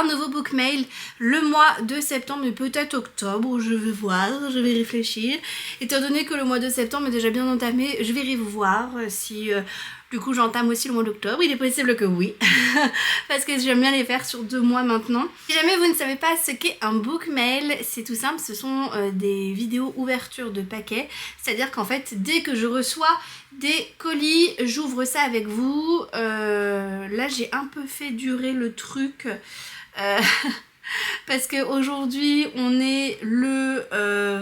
nouveau book mail le mois de septembre et peut-être octobre, je vais voir, je vais réfléchir. Étant donné que le mois de septembre est déjà bien entamé, je vais voir si du coup j'entame aussi le mois d'octobre. Il est possible que oui, parce que j'aime bien les faire sur 2 mois maintenant. Si jamais vous ne savez pas ce qu'est un book mail, c'est tout simple, ce sont des vidéos ouverture de paquets. C'est-à-dire qu'en fait, dès que je reçois des colis, j'ouvre ça avec vous. Là j'ai un peu fait durer le truc parce qu'aujourd'hui on est le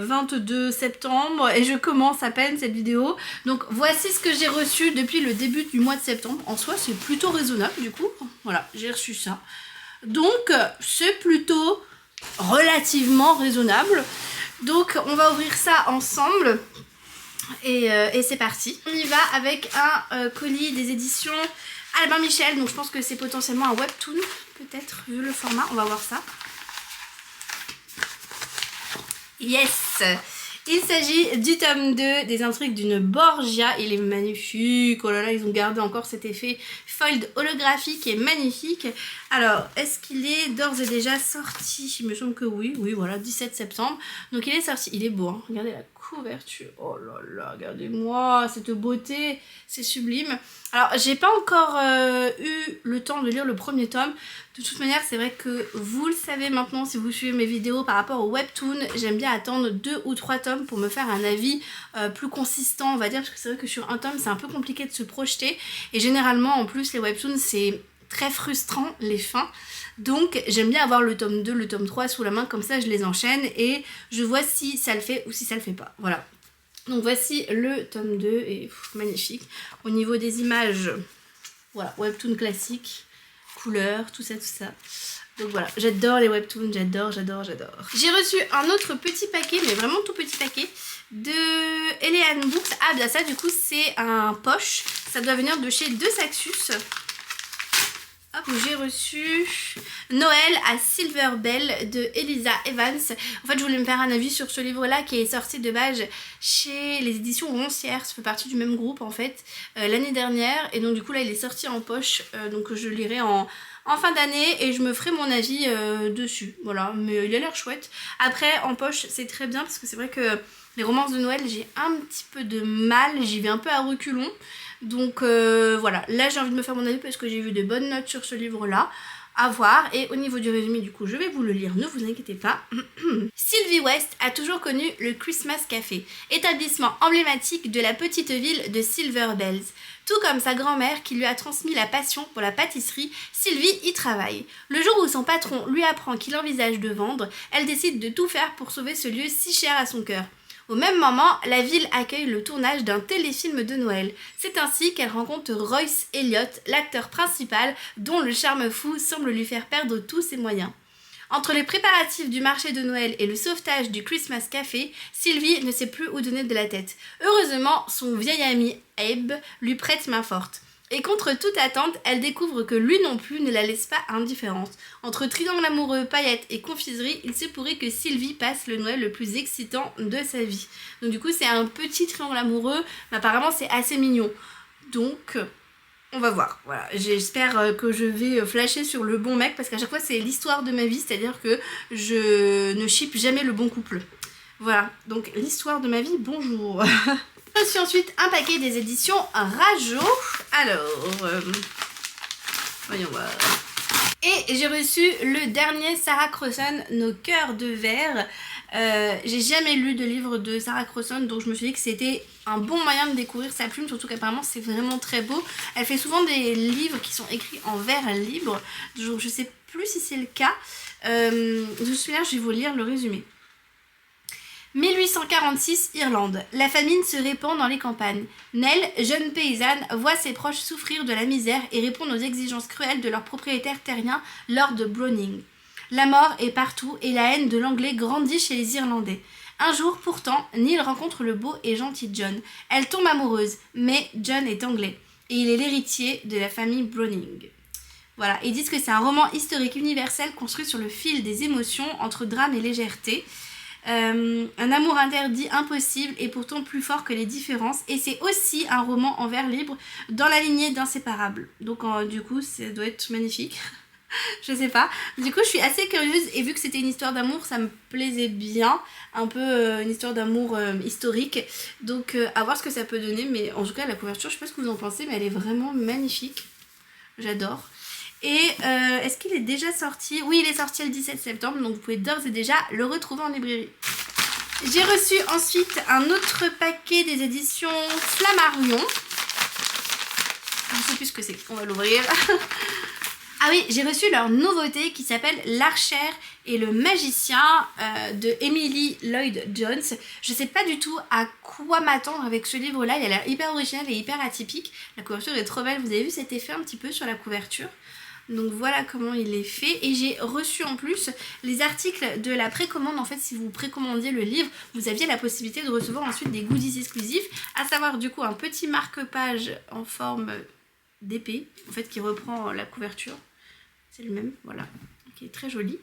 22 septembre et je commence à peine cette vidéo. Donc voici ce que j'ai reçu depuis le début du mois de septembre. En soi c'est plutôt raisonnable du coup. Voilà, j'ai reçu ça. Donc c'est plutôt relativement raisonnable. Donc on va ouvrir ça ensemble. Et c'est parti. On y va avec un colis des éditions Albin Michel. Donc je pense que c'est potentiellement un webtoon, peut-être, vu le format. On va voir ça. Yes! Il s'agit du tome 2 des intrigues d'une Borgia. Il est magnifique. Oh là là, ils ont gardé encore cet effet fold holographique qui est magnifique. Alors, est-ce qu'il est d'ores et déjà sorti? Il me semble que oui. Oui, voilà, 17 septembre. Donc il est sorti. Il est beau, hein. Regardez la couverture. Oh là là, regardez-moi cette beauté. C'est sublime. Alors, j'ai pas encore eu le temps de lire le premier tome. De toute manière, c'est vrai que vous le savez maintenant si vous suivez mes vidéos par rapport au webtoon. J'aime bien attendre 2 ou 3 tomes pour me faire un avis plus consistant, on va dire. Parce que c'est vrai que sur un tome, c'est un peu compliqué de se projeter. Et généralement, en plus, les webtoons, c'est très frustrant, les fins. Donc, j'aime bien avoir le tome 2, le tome 3 sous la main. Comme ça, je les enchaîne et je vois si ça le fait ou si ça le fait pas. Voilà. Donc voici le tome 2 et magnifique. Au niveau des images, voilà, webtoon classique, couleurs, tout ça, tout ça. Donc voilà, j'adore les webtoons, j'adore. J'ai reçu un autre petit paquet, mais vraiment tout petit paquet, de Elean Books. Ah bien ça du coup c'est un poche, ça doit venir de chez De Saxus. Hop, j'ai reçu Noël à Silver Bell de Elisa Evans. En fait, je voulais me faire un avis sur ce livre-là qui est sorti de base chez les éditions Roncières. Ça fait partie du même groupe en fait, l'année dernière. Et donc du coup là, il est sorti en poche. Donc je lirai en fin d'année et je me ferai mon avis dessus. Voilà, mais il a l'air chouette. Après, en poche, c'est très bien parce que c'est vrai que les romances de Noël, j'ai un petit peu de mal. J'y vais un peu à reculons. Donc voilà, là j'ai envie de me faire mon avis parce que j'ai vu de bonnes notes sur ce livre-là. À voir. Et au niveau du résumé, du coup, je vais vous le lire, ne vous inquiétez pas. Sylvie West a toujours connu le Christmas Café, établissement emblématique de la petite ville de Silver Bells. Tout comme sa grand-mère qui lui a transmis la passion pour la pâtisserie, Sylvie y travaille. Le jour où son patron lui apprend qu'il envisage de vendre, elle décide de tout faire pour sauver ce lieu si cher à son cœur. Au même moment, la ville accueille le tournage d'un téléfilm de Noël. C'est ainsi qu'elle rencontre Royce Elliott, l'acteur principal, dont le charme fou semble lui faire perdre tous ses moyens. Entre les préparatifs du marché de Noël et le sauvetage du Christmas Café, Sylvie ne sait plus où donner de la tête. Heureusement, son vieil ami Abe lui prête main forte. Et contre toute attente, elle découvre que lui non plus ne la laisse pas indifférente. Entre triangle amoureux, paillettes et confiserie, il se pourrait que Sylvie passe le Noël le plus excitant de sa vie. Donc du coup, c'est un petit triangle amoureux, mais apparemment c'est assez mignon. Donc, on va voir. Voilà, j'espère que je vais flasher sur le bon mec, parce qu'à chaque fois c'est l'histoire de ma vie, c'est-à-dire que je ne ship jamais le bon couple. Voilà, donc l'histoire de ma vie, bonjour. J'ai reçu ensuite un paquet des éditions Rajo. Alors, voyons voir. Et j'ai reçu le dernier Sarah Crossan, Nos cœurs de verre. J'ai jamais lu de livre de Sarah Crossan, donc je me suis dit que c'était un bon moyen de découvrir sa plume, surtout qu'apparemment c'est vraiment très beau. Elle fait souvent des livres qui sont écrits en vers libre, donc je sais plus si c'est le cas. De celui-là, je vais vous lire le résumé. 1846, Irlande. La famine se répand dans les campagnes. Nell, jeune paysanne, voit ses proches souffrir de la misère et répond aux exigences cruelles de leur propriétaire terrien, Lord Browning. La mort est partout et la haine de l'anglais grandit chez les Irlandais. Un jour, pourtant, Neil rencontre le beau et gentil John. Elle tombe amoureuse, mais John est anglais et il est l'héritier de la famille Browning. Voilà, ils disent que c'est un roman historique universel construit sur le fil des émotions entre drame et légèreté. Un amour interdit impossible et pourtant plus fort que les différences, et c'est aussi un roman en vers libre dans la lignée d'Inséparables. Donc du coup ça doit être magnifique. Je sais pas. Du coup, je suis assez curieuse et vu que c'était une histoire d'amour, ça me plaisait bien. Un peu une histoire d'amour historique. Donc, à voir ce que ça peut donner. Mais en tout cas, la couverture, je sais pas ce que vous en pensez, mais elle est vraiment magnifique. J'adore. Et est-ce qu'il est déjà sorti? Oui, il est sorti le 17 septembre, donc vous pouvez d'ores et déjà le retrouver en librairie. J'ai reçu ensuite un autre paquet des éditions Flammarion. Je ne sais plus ce que c'est, on va l'ouvrir. Ah oui, j'ai reçu leur nouveauté qui s'appelle L'Archère et le Magicien de Emily Lloyd Jones. Je sais pas du tout à quoi m'attendre avec ce livre-là, il a l'air hyper original et hyper atypique. La couverture est trop belle, vous avez vu cet effet un petit peu sur la couverture. Donc voilà comment il est fait. Et j'ai reçu en plus les articles de la précommande. En fait, si vous précommandiez le livre, vous aviez la possibilité de recevoir ensuite des goodies exclusifs. À savoir du coup un petit marque-page en forme d'épée, en fait qui reprend la couverture. C'est le même, voilà, qui est très joli.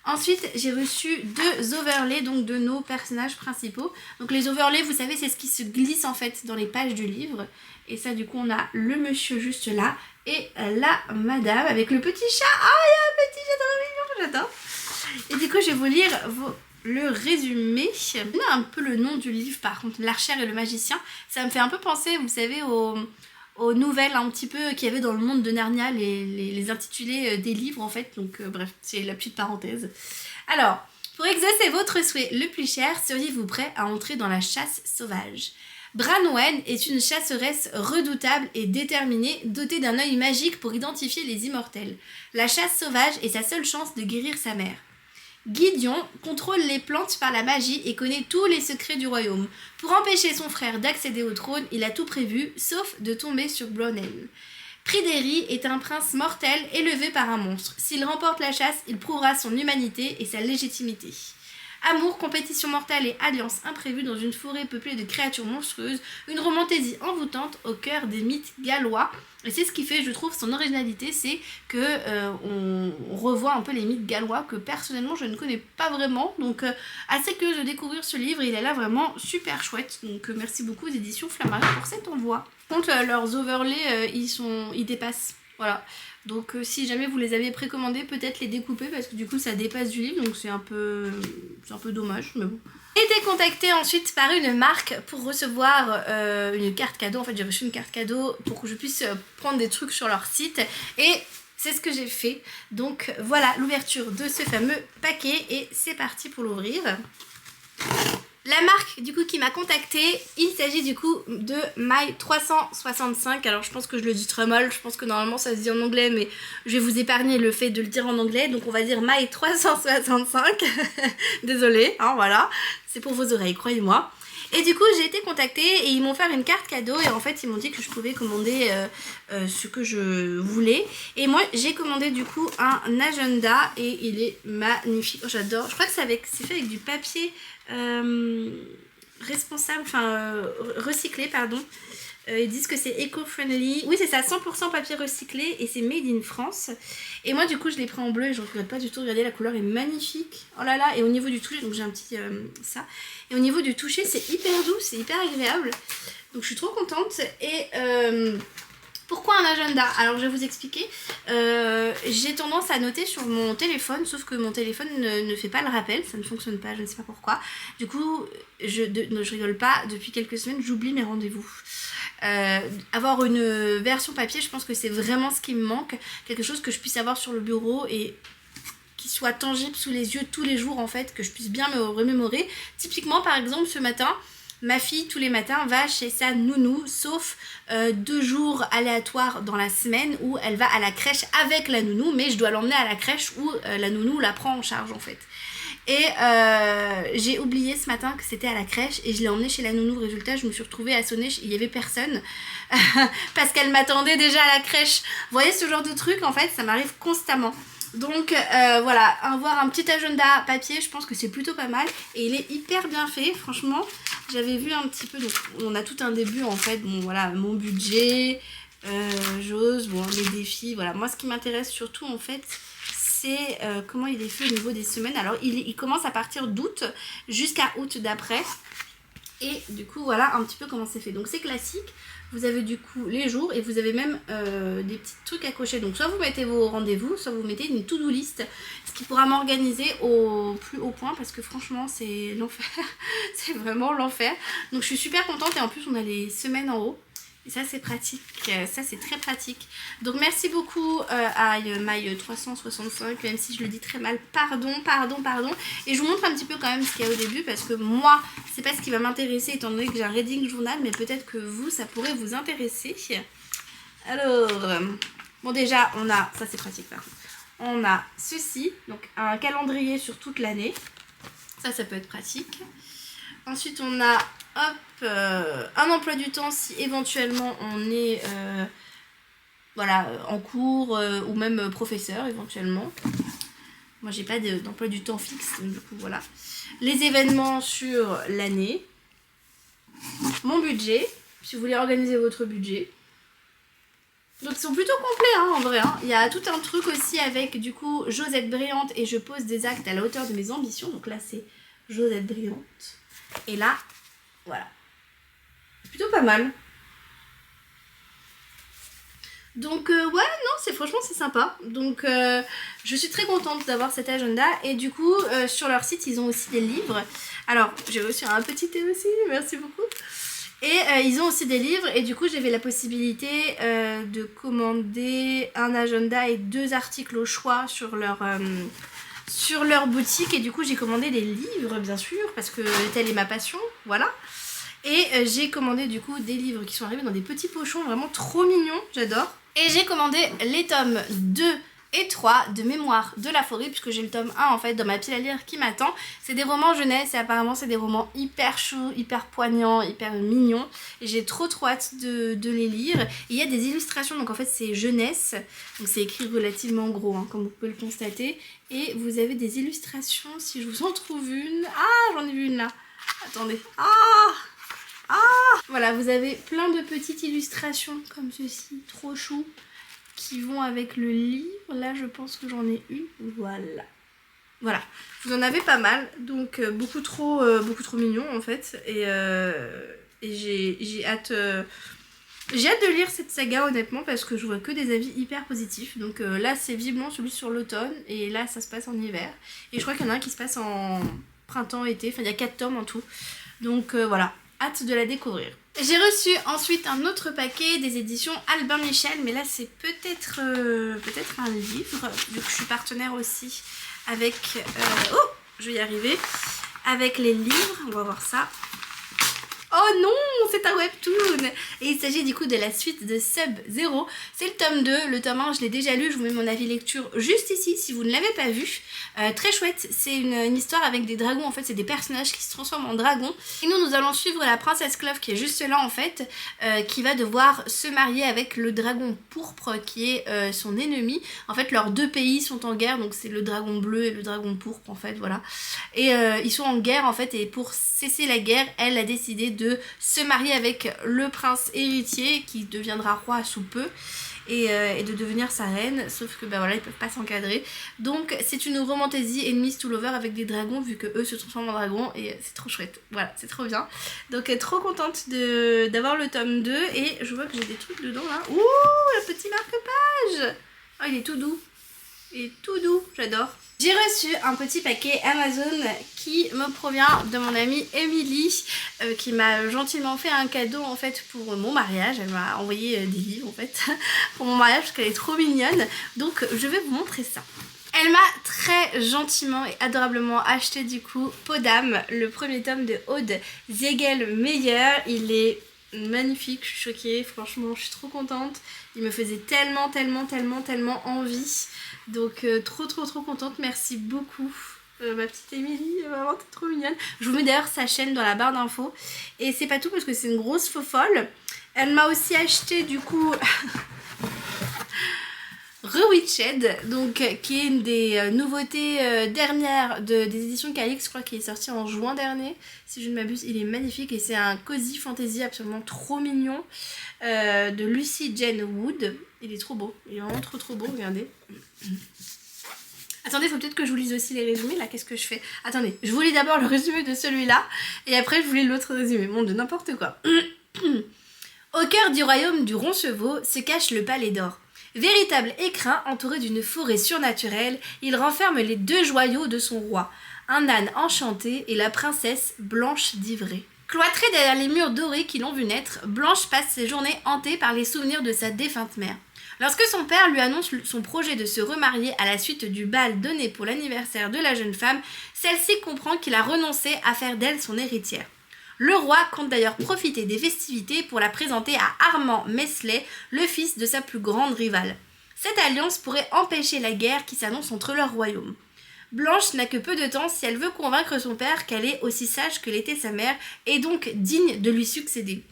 Ensuite, j'ai reçu 2 overlays donc de nos personnages principaux. Donc les overlays, vous savez, c'est ce qui se glisse en fait dans les pages du livre. Et ça, du coup, on a le monsieur juste là et la madame avec le petit chat. Ah, il y a un petit chat trop mignon, j'adore. Et du coup, je vais vous lire le résumé. On a un peu le nom du livre, par contre, L'Archère et le Magicien. Ça me fait un peu penser, vous savez, aux nouvelles un petit peu qu'il y avait dans le monde de Narnia, les intitulés des livres en fait. Donc bref, c'est la petite parenthèse. Alors, pour exaucer votre souhait le plus cher, seriez-vous prêt à entrer dans la chasse sauvage? Branwen est une chasseresse redoutable et déterminée, dotée d'un œil magique pour identifier les immortels. La chasse sauvage est sa seule chance de guérir sa mère. Gideon contrôle les plantes par la magie et connaît tous les secrets du royaume. Pour empêcher son frère d'accéder au trône, il a tout prévu, sauf de tomber sur Blonel. Pryderi est un prince mortel élevé par un monstre. S'il remporte la chasse, il prouvera son humanité et sa légitimité. Amour, compétition mortelle et alliance imprévue dans une forêt peuplée de créatures monstrueuses, une romantaisie envoûtante au cœur des mythes gallois. Et c'est ce qui fait, je trouve, son originalité, c'est que on revoit un peu les mythes gallois que personnellement je ne connais pas vraiment. Donc assez curieuse de découvrir ce livre, il est là vraiment super chouette. Donc merci beaucoup aux éditions Flammarion pour cet envoi. Par contre, leurs overlays, ils dépassent. Voilà. Donc si jamais vous les avez précommandés, peut-être les découper parce que du coup ça dépasse du livre, donc c'est un peu dommage, mais bon. J'ai été contactée ensuite par une marque pour recevoir une carte cadeau. En fait, j'ai reçu une carte cadeau pour que je puisse prendre des trucs sur leur site et c'est ce que j'ai fait. Donc voilà l'ouverture de ce fameux paquet et c'est parti pour l'ouvrir. La marque du coup qui m'a contactée, il s'agit du coup de My 365. Alors je pense que je le dis très mal, je pense que normalement ça se dit en anglais, mais je vais vous épargner le fait de le dire en anglais. Donc on va dire My 365. Désolée, hein, voilà, c'est pour vos oreilles, croyez-moi. Et du coup j'ai été contactée et ils m'ont fait une carte cadeau et en fait ils m'ont dit que je pouvais commander ce que je voulais. Et moi j'ai commandé du coup un agenda et il est magnifique, oh, j'adore. Je crois que c'est fait avec du papier responsable, recyclé pardon. Ils disent que c'est éco-friendly. Oui c'est ça, 100% papier recyclé et c'est made in France. Et moi du coup je l'ai pris en bleu et je ne regrette pas du tout. Regardez, la couleur est magnifique. Oh là là, et au niveau du toucher, donc j'ai un petit ça. Et au niveau du toucher c'est hyper doux, c'est hyper agréable. Donc je suis trop contente. Et pourquoi un agenda? Alors je vais vous expliquer. J'ai tendance à noter sur mon téléphone, sauf que mon téléphone ne fait pas le rappel, ça ne fonctionne pas, je ne sais pas pourquoi. Du coup, je rigole pas, depuis quelques semaines j'oublie mes rendez-vous. Avoir une version papier, je pense que c'est vraiment ce qui me manque. Quelque chose que je puisse avoir sur le bureau et qui soit tangible sous les yeux tous les jours en fait, que je puisse bien me remémorer. Typiquement par exemple ce matin, ma fille tous les matins va chez sa nounou, sauf 2 jours aléatoires dans la semaine où elle va à la crèche avec la nounou, mais je dois l'emmener à la crèche où la nounou la prend en charge en fait. Et j'ai oublié ce matin que c'était à la crèche et je l'ai emmenée chez la nounou. Résultat, je me suis retrouvée à sonner, il n'y avait personne parce qu'elle m'attendait déjà à la crèche. Vous voyez ce genre de truc en fait, ça m'arrive constamment. Donc voilà, avoir un petit agenda papier, je pense que c'est plutôt pas mal. Et il est hyper bien fait, franchement. J'avais vu un petit peu, donc on a tout un début en fait. Bon voilà, mon budget, j'ose, bon les défis, voilà. Moi ce qui m'intéresse surtout en fait, c'est comment il est fait au niveau des semaines. Alors il commence à partir d'août jusqu'à août d'après. Et du coup voilà un petit peu comment c'est fait. Donc c'est classique, vous avez du coup les jours et vous avez même des petits trucs à cocher. Donc soit vous mettez vos rendez-vous, soit vous mettez une to-do list, ce qui pourra m'organiser au plus haut point parce que franchement c'est l'enfer, c'est vraiment l'enfer. Donc je suis super contente et en plus on a les semaines en haut. Et ça c'est pratique, ça c'est très pratique. Donc merci beaucoup à My365, même si je le dis très mal, pardon. Et je vous montre un petit peu quand même ce qu'il y a au début parce que moi c'est pas ce qui va m'intéresser étant donné que j'ai un reading journal, mais peut-être que vous ça pourrait vous intéresser. Alors, bon déjà on a, ça c'est pratique par contre, on a ceci, donc un calendrier sur toute l'année, ça peut être pratique. Ensuite on a un emploi du temps si éventuellement on est voilà, en cours ou même professeur éventuellement. Moi j'ai pas d'emploi du temps fixe, donc du coup voilà. Les événements sur l'année. Mon budget, si vous voulez organiser votre budget. Donc ils sont plutôt complets hein, en vrai. Hein. Il y a tout un truc aussi avec du coup j'ose être brillante et je pose des actes à la hauteur de mes ambitions. Donc là c'est j'ose être brillante. Et là, voilà. Plutôt pas mal. Donc ouais non franchement c'est sympa. Donc je suis très contente d'avoir cet agenda. Et du coup sur leur site ils ont aussi des livres. Alors j'ai reçu un petit thé aussi, merci beaucoup. Et ils ont aussi des livres et du coup j'avais la possibilité de commander un agenda et 2 articles au choix sur leur boutique. Et du coup j'ai commandé des livres bien sûr parce que telle est ma passion, voilà. Et j'ai commandé du coup des livres qui sont arrivés dans des petits pochons vraiment trop mignons, j'adore. Et j'ai commandé les tomes 2 et 3 de Mémoire de la forêt, puisque j'ai le tome 1 en fait dans ma pile à lire qui m'attend. C'est des romans jeunesse et apparemment c'est des romans hyper chauds, hyper poignants, hyper mignons. Et j'ai trop hâte de les lire. Et il y a des illustrations, donc en fait c'est jeunesse, donc c'est écrit relativement gros hein, comme vous pouvez le constater. Et vous avez des illustrations, si je vous en trouve une. Ah j'en ai vu une là, attendez. Voilà, vous avez plein de petites illustrations comme ceci, trop chou, qui vont avec le livre. Là, je pense que j'en ai une. Voilà. Vous en avez pas mal, donc beaucoup trop mignon en fait. Et j'ai hâte de lire cette saga honnêtement parce que je vois que des avis hyper positifs. Donc là, c'est visiblement celui sur l'automne et là, ça se passe en hiver. Et je crois qu'il y en a un qui se passe en printemps-été. Enfin, il y a 4 tomes en tout. Donc voilà. Hâte de la découvrir. J'ai reçu ensuite un autre paquet des éditions Albin Michel, mais là c'est peut-être un livre, vu que je suis partenaire aussi avec... oh, je vais y arriver. Avec les livres, on va voir ça. Oh non, c'est un webtoon. Et il s'agit du coup de la suite de Sub-Zero. C'est le tome 2, le tome 1 je l'ai déjà lu, je vous mets mon avis lecture juste ici si vous ne l'avez pas vu. Très chouette, c'est une histoire avec des dragons, en fait c'est des personnages qui se transforment en dragons. Et nous allons suivre la princesse Clove qui est juste là en fait, qui va devoir se marier avec le dragon pourpre qui est son ennemi. En fait leurs 2 pays sont en guerre, donc c'est le dragon bleu et le dragon pourpre en fait, voilà. Et ils sont en guerre en fait et pour cesser la guerre, elle a décidé de se marier avec le prince héritier qui deviendra roi sous peu et de devenir sa reine, sauf que bah voilà ils peuvent pas s'encadrer. Donc c'est une romantasy enemies to lover avec des dragons vu que eux se transforment en dragons et c'est trop chouette, voilà c'est trop bien. Donc trop contente d'avoir le tome 2 et je vois que j'ai des trucs dedans là. Ouh le petit marque-page. Oh il est tout doux. Il est tout doux, j'adore. J'ai reçu un petit paquet Amazon qui me provient de mon amie Émilie qui m'a gentiment fait un cadeau en fait pour mon mariage. Elle m'a envoyé des livres en fait pour mon mariage parce qu'elle est trop mignonne. Donc je vais vous montrer ça. Elle m'a très gentiment et adorablement acheté du coup Podam, le premier tome de Aude Ziegel-Meyer. Il est magnifique, je suis choquée, franchement je suis trop contente. Il me faisait tellement envie. Donc trop contente, merci beaucoup ma petite Émilie, vraiment t'es trop mignonne. Je vous mets d'ailleurs sa chaîne dans la barre d'infos. Et c'est pas tout parce que c'est une grosse faux folle. Elle m'a aussi acheté du coup Rewitched, donc qui est une des nouveautés dernières des éditions Calix, je crois qu'il est sorti en juin dernier, si je ne m'abuse. Il est magnifique et c'est un cozy fantasy absolument trop mignon de Lucy Jane Wood. Il est trop beau, il est vraiment trop beau, regardez. Attendez, faut peut-être que je vous lise aussi les résumés, là, qu'est-ce que je fais? Attendez, je vous lis d'abord le résumé de celui-là, et après je vous lis l'autre résumé. Mon Dieu, n'importe quoi. Au cœur du royaume du Roncevaux se cache le palais d'or. Véritable écrin entouré d'une forêt surnaturelle, il renferme les 2 joyaux de son roi, un âne enchanté et la princesse Blanche d'Ivrée. Cloîtrée derrière les murs dorés qui l'ont vu naître, Blanche passe ses journées hantée par les souvenirs de sa défunte mère. Lorsque son père lui annonce son projet de se remarier à la suite du bal donné pour l'anniversaire de la jeune femme, celle-ci comprend qu'il a renoncé à faire d'elle son héritière. Le roi compte d'ailleurs profiter des festivités pour la présenter à Armand Meslay, le fils de sa plus grande rivale. Cette alliance pourrait empêcher la guerre qui s'annonce entre leurs royaumes. Blanche n'a que peu de temps si elle veut convaincre son père qu'elle est aussi sage que l'était sa mère et donc digne de lui succéder.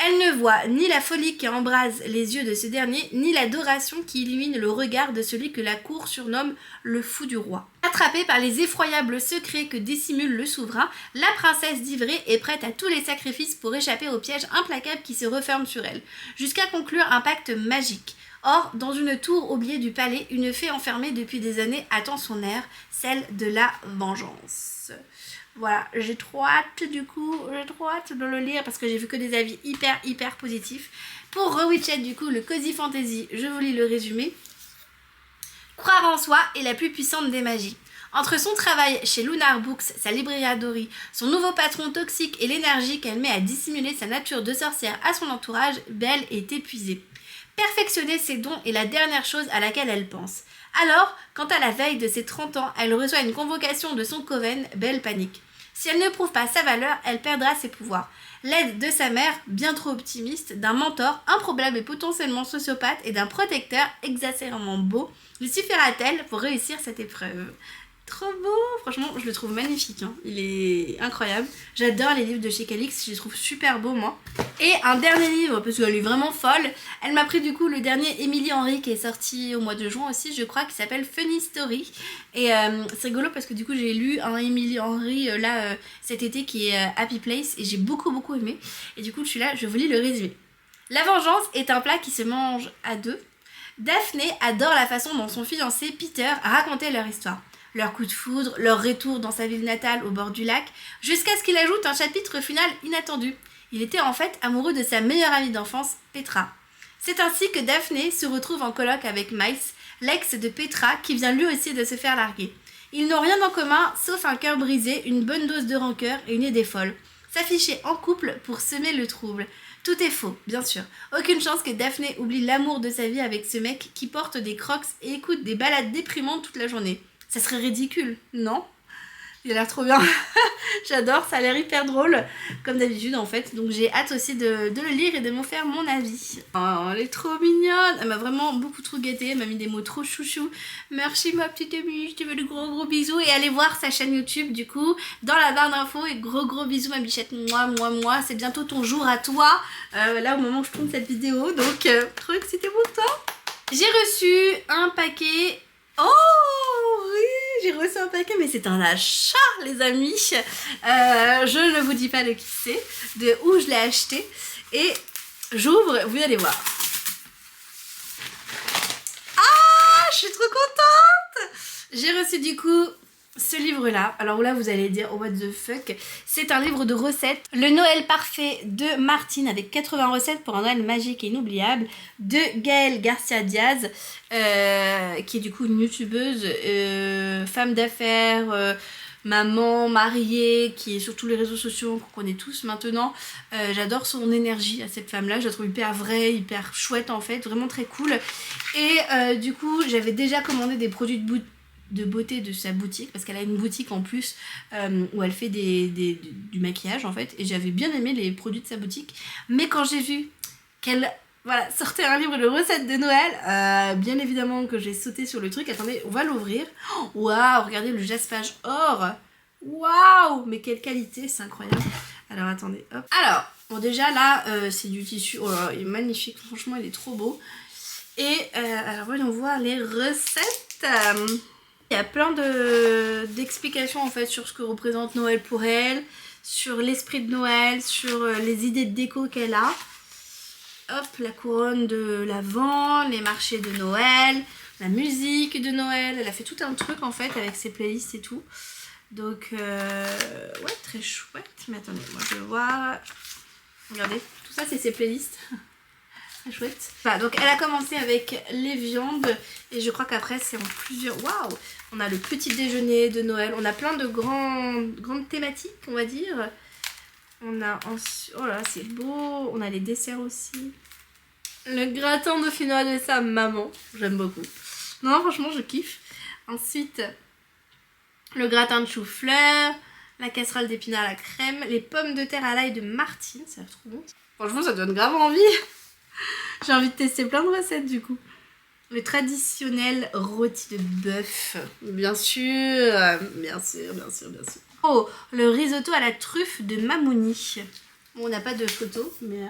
Elle ne voit ni la folie qui embrase les yeux de ce dernier, ni l'adoration qui illumine le regard de celui que la cour surnomme le fou du roi. Attrapée par les effroyables secrets que dissimule le souverain, la princesse d'Ivrée est prête à tous les sacrifices pour échapper au piège implacable qui se referme sur elle, jusqu'à conclure un pacte magique. Or, dans une tour oubliée du palais, une fée enfermée depuis des années attend son heure, celle de la vengeance. Voilà, j'ai trop hâte de le lire parce que j'ai vu que des avis hyper positifs. Pour Rewitchet du coup, le Cozy Fantasy, je vous lis le résumé. Croire en soi est la plus puissante des magies. Entre son travail chez Lunar Books, sa librairie Adori, son nouveau patron toxique et l'énergie qu'elle met à dissimuler sa nature de sorcière à son entourage, Belle est épuisée. Perfectionner ses dons est la dernière chose à laquelle elle pense. Alors, quand à la veille de ses 30 ans, elle reçoit une convocation de son coven, Belle panique. Si elle ne prouve pas sa valeur, elle perdra ses pouvoirs. L'aide de sa mère, bien trop optimiste, d'un mentor improbable et potentiellement sociopathe et d'un protecteur exagérément beau, lui suffira-t-elle pour réussir cette épreuve? Trop beau, franchement je le trouve magnifique, hein. Il est incroyable. J'adore les livres de chez Calix, je les trouve super beaux moi. Et un dernier livre, parce qu'elle est vraiment folle, elle m'a pris du coup le dernier Émilie Henry qui est sorti au mois de juin aussi je crois, qui s'appelle Funny Story. Et c'est rigolo parce que du coup j'ai lu un Émilie Henry cet été qui est Happy Place et j'ai beaucoup aimé. Et du coup je suis là, je vous lis le résumé. La vengeance est un plat qui se mange à 2. Daphné adore la façon dont son fiancé Peter a raconté leur histoire. Leur coup de foudre, leur retour dans sa ville natale au bord du lac, jusqu'à ce qu'il ajoute un chapitre final inattendu. Il était en fait amoureux de sa meilleure amie d'enfance, Petra. C'est ainsi que Daphné se retrouve en coloc avec Miles, l'ex de Petra, qui vient lui aussi de se faire larguer. Ils n'ont rien en commun, sauf un cœur brisé, une bonne dose de rancœur et une idée folle. S'afficher en couple pour semer le trouble. Tout est faux, bien sûr. Aucune chance que Daphné oublie l'amour de sa vie avec ce mec qui porte des crocs et écoute des balades déprimantes toute la journée. Ça serait ridicule, non? Il a l'air trop bien. J'adore, ça a l'air hyper drôle, comme d'habitude en fait. Donc j'ai hâte aussi de le lire et de m'en faire mon avis. Oh, elle est trop mignonne. Elle m'a vraiment beaucoup trop gâtée. Elle m'a mis des mots trop chouchou. Merci ma petite amie, je te fais de gros bisous. Et allez voir sa chaîne YouTube du coup, dans la barre d'infos. Et gros bisous ma bichette. Moi. C'est bientôt ton jour à toi. Là au moment où je tourne cette vidéo. Donc trop excitée pour toi. J'ai reçu un paquet... Oh oui, j'ai reçu un paquet, mais c'est un achat les amis. Je ne vous dis pas de qui c'est, de où je l'ai acheté. Et j'ouvre, vous allez voir. Ah, je suis trop contente. J'ai reçu du coup ce livre-là. Alors là, vous allez dire, oh what the fuck. C'est un livre de recettes. Le Noël parfait de Martine, avec 80 recettes pour un Noël magique et inoubliable, de Gaëlle Garcia Diaz, qui est du coup une youtubeuse, femme d'affaires, maman, mariée, qui est sur tous les réseaux sociaux, qu'on connaît tous maintenant. J'adore son énergie à cette femme-là. Je la trouve hyper vraie, hyper chouette en fait. Vraiment très cool. Et du coup, j'avais déjà commandé des produits de beauté de sa boutique, parce qu'elle a une boutique en plus où elle fait du maquillage en fait, et j'avais bien aimé les produits de sa boutique, mais quand j'ai vu qu'elle sortait un livre de recettes de Noël, bien évidemment que j'ai sauté sur le truc. Attendez, on va l'ouvrir. Waouh, regardez le jaspage or, waouh, mais quelle qualité, c'est incroyable. Alors attendez, hop. Alors, bon déjà là, c'est du tissu, oh là, il est magnifique, franchement il est trop beau. Et alors voyons voir les recettes. Il y a plein d'explications en fait sur ce que représente Noël pour elle, sur l'esprit de Noël, sur les idées de déco qu'elle a. Hop, la couronne de l'Avent, les marchés de Noël. la musique de Noël. Elle a fait tout un truc en fait avec ses playlists et tout. Donc ouais, très chouette. Mais attendez, moi je vais voir. Regardez, tout ça c'est ses playlists. Très chouette. Voilà, donc elle a commencé avec les viandes et je crois qu'après c'est en plusieurs. Waouh! On a le petit déjeuner de Noël. On a plein de grandes thématiques, on va dire. On a ensuite. Oh là, c'est beau. On a les desserts aussi. Le gratin dauphinois de sa maman. J'aime beaucoup. Non, franchement, je kiffe. Ensuite, le gratin de chou-fleur. La casserole d'épinards à la crème. Les pommes de terre à l'ail de Martine. Ça a l'air trop bon. Franchement, ça donne grave envie. J'ai envie de tester plein de recettes du coup. Le traditionnel rôti de bœuf. Bien sûr. Bien sûr, bien sûr, bien sûr. Oh, le risotto à la truffe de Mamouni. Bon, on n'a pas de photo, mais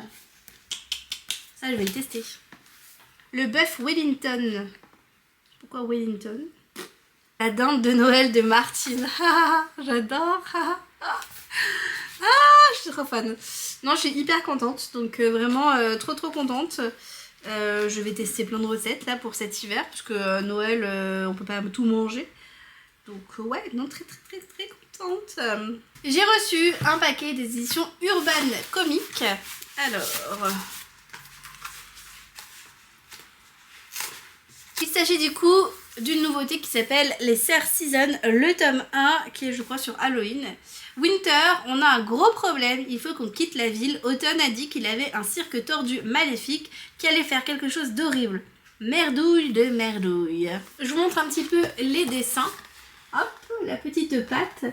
ça, je vais le tester. Le bœuf Wellington. Pourquoi Wellington? La dinde de Noël de Martine. J'adore. Je suis trop fan. Non, je suis hyper contente. Donc, vraiment trop contente. Je vais tester plein de recettes là pour cet hiver. Parce que Noël, on peut pas tout manger. Donc, ouais, non, très contente. J'ai reçu un paquet des éditions Urban Comics. Alors, il s'agit du coup d'une nouveauté qui s'appelle les Serres Season, le tome 1 qui est je crois sur Halloween. Winter, on a un gros problème, il faut qu'on quitte la ville. Autumn a dit qu'il avait un cirque tordu maléfique qui allait faire quelque chose d'horrible. Merdouille de merdouille. Je vous montre un petit peu les dessins. Hop, la petite patte.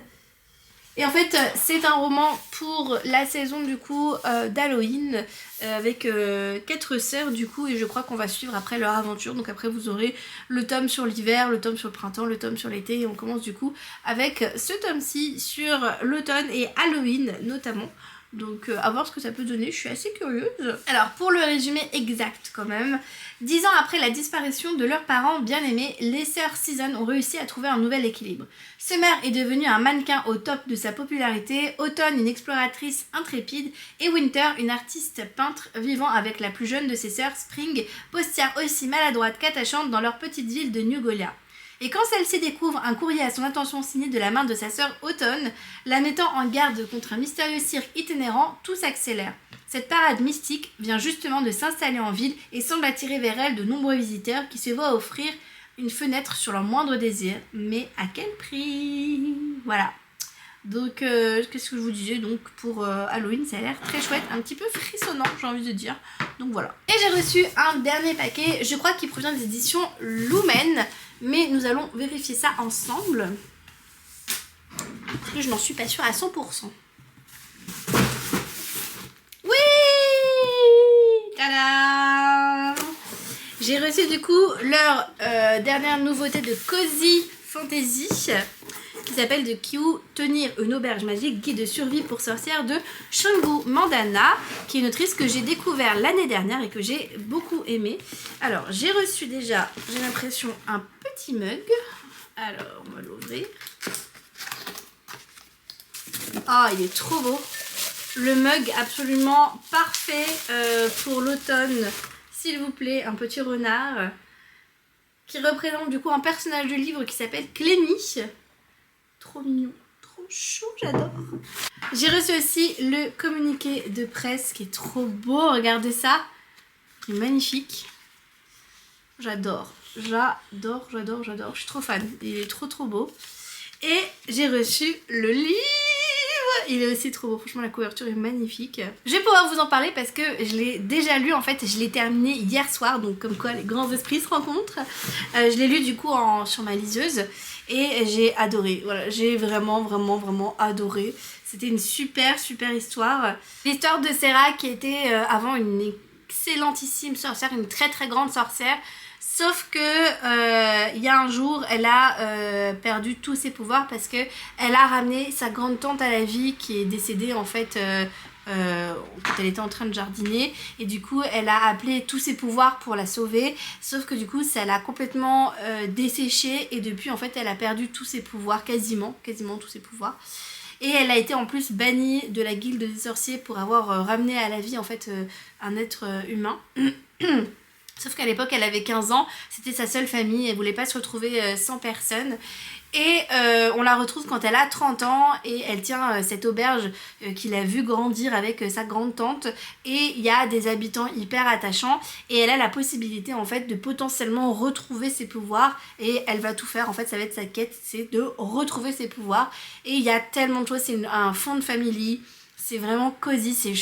Et en fait, c'est un roman pour la saison du coup d'Halloween avec 4 sœurs du coup, et je crois qu'on va suivre après leur aventure. Donc après vous aurez le tome sur l'hiver, le tome sur le printemps, le tome sur l'été, et on commence du coup avec ce tome-ci sur l'automne et Halloween notamment. Donc à voir ce que ça peut donner, je suis assez curieuse. Alors pour le résumé exact quand même, 10 ans après la disparition de leurs parents bien-aimés, les sœurs Season ont réussi à trouver un nouvel équilibre. Summer est devenue un mannequin au top de sa popularité, Autumn une exploratrice intrépide et Winter une artiste peintre vivant avec la plus jeune de ses sœurs, Spring, postière aussi maladroite qu'attachante dans leur petite ville de New Golia. Et quand celle-ci découvre un courrier à son attention signé de la main de sa sœur Autumn, la mettant en garde contre un mystérieux cirque itinérant, tout s'accélère. Cette parade mystique vient justement de s'installer en ville et semble attirer vers elle de nombreux visiteurs qui se voient offrir une fenêtre sur leur moindre désir. Mais à quel prix? Voilà. Donc, qu'est-ce que je vous disais? Donc, pour Halloween, ça a l'air très chouette, un petit peu frissonnant, j'ai envie de dire. Donc, voilà. Et j'ai reçu un dernier paquet, je crois qu'il provient des éditions Lumen. Mais nous allons vérifier ça ensemble. Parce que je n'en suis pas sûre à 100%. Oui! Tada! J'ai reçu du coup leur dernière nouveauté de Cozy Fantasy qui s'appelle de Kyu, tenir une auberge magique, guide de survie pour sorcières de Shungu Mandana, qui est une autrice que j'ai découvert l'année dernière et que j'ai beaucoup aimé. Alors j'ai reçu déjà, j'ai l'impression, un petit mug. Alors on va l'ouvrir. Ah, il est trop beau. Le mug absolument parfait pour l'automne. S'il vous plaît, un petit renard qui représente du coup un personnage du livre qui s'appelle Clémy. Trop mignon, trop chou, j'adore. J'ai reçu aussi le communiqué de presse qui est trop beau, regardez ça. Il est magnifique. J'adore, j'adore, j'adore, j'adore. Je suis trop fan, il est trop beau. Et j'ai reçu le livre. Il est aussi trop beau, franchement la couverture est magnifique. Je vais pouvoir vous en parler parce que je l'ai déjà lu en fait, je l'ai terminé hier soir, donc comme quoi les grands esprits se rencontrent. Je l'ai lu du coup sur ma liseuse et j'ai adoré, voilà, j'ai vraiment adoré. C'était une super histoire. L'histoire de Sarah qui était avant une excellentissime sorcière, une très grande sorcière. Sauf que il y a un jour, elle a perdu tous ses pouvoirs parce que elle a ramené sa grande tante à la vie qui est décédée en fait quand elle était en train de jardiner. Et du coup, elle a appelé tous ses pouvoirs pour la sauver. Sauf que du coup, ça l'a complètement desséchée et depuis en fait, elle a perdu tous ses pouvoirs, quasiment tous ses pouvoirs. Et elle a été en plus bannie de la guilde des sorciers pour avoir ramené à la vie en fait un être humain. Sauf qu'à l'époque elle avait 15 ans, c'était sa seule famille, elle voulait pas se retrouver sans personne. Et on la retrouve quand elle a 30 ans et elle tient cette auberge qu'il a vu grandir avec sa grande tante, et il y a des habitants hyper attachants et elle a la possibilité en fait de potentiellement retrouver ses pouvoirs, et elle va tout faire, en fait ça va être sa quête, c'est de retrouver ses pouvoirs. Et il y a tellement de choses, c'est un fond de family, c'est vraiment cosy, c'est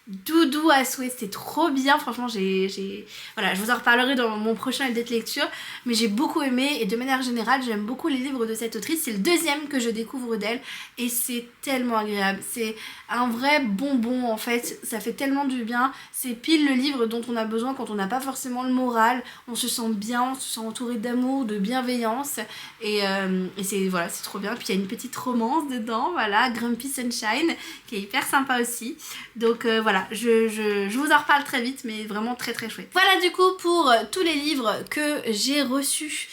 doudou à souhait, c'était trop bien, franchement voilà, je vous en reparlerai dans mon prochain update lecture, mais j'ai beaucoup aimé, et de manière générale j'aime beaucoup les livres de cette autrice. C'est le deuxième que je découvre d'elle et c'est tellement agréable, c'est un vrai bonbon en fait, ça fait tellement du bien, c'est pile le livre dont on a besoin quand on n'a pas forcément le moral, on se sent bien, on se sent entouré d'amour, de bienveillance, et c'est voilà, c'est trop bien. Puis il y a une petite romance dedans, voilà, Grumpy Sunshine, qui est hyper sympa aussi, donc voilà, je vous en reparle très vite, mais vraiment très très chouette. Voilà du coup pour tous les livres que j'ai reçus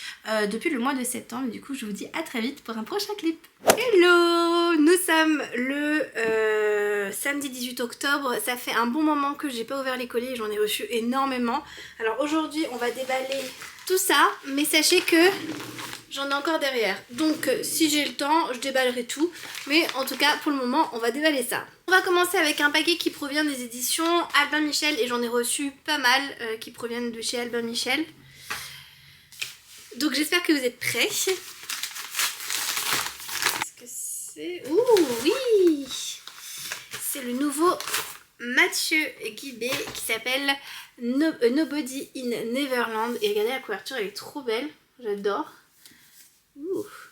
depuis le mois de septembre. Du coup je vous dis à très vite pour un prochain clip. Hello, nous sommes le samedi 18 octobre, ça fait un bon moment que j'ai pas ouvert les colis et j'en ai reçu énormément. Alors aujourd'hui on va déballer tout ça, mais sachez que j'en ai encore derrière, donc si j'ai le temps je déballerai tout, mais en tout cas pour le moment on va déballer ça. On va commencer avec un paquet qui provient des éditions Albin Michel, et j'en ai reçu pas mal qui proviennent de chez Albin Michel, donc j'espère que vous êtes prêts. Qu'est-ce que c'est? Ouh oui, c'est le nouveau Mathieu Guibé qui s'appelle Nobody in Neverland, et regardez la couverture, elle est trop belle, j'adore.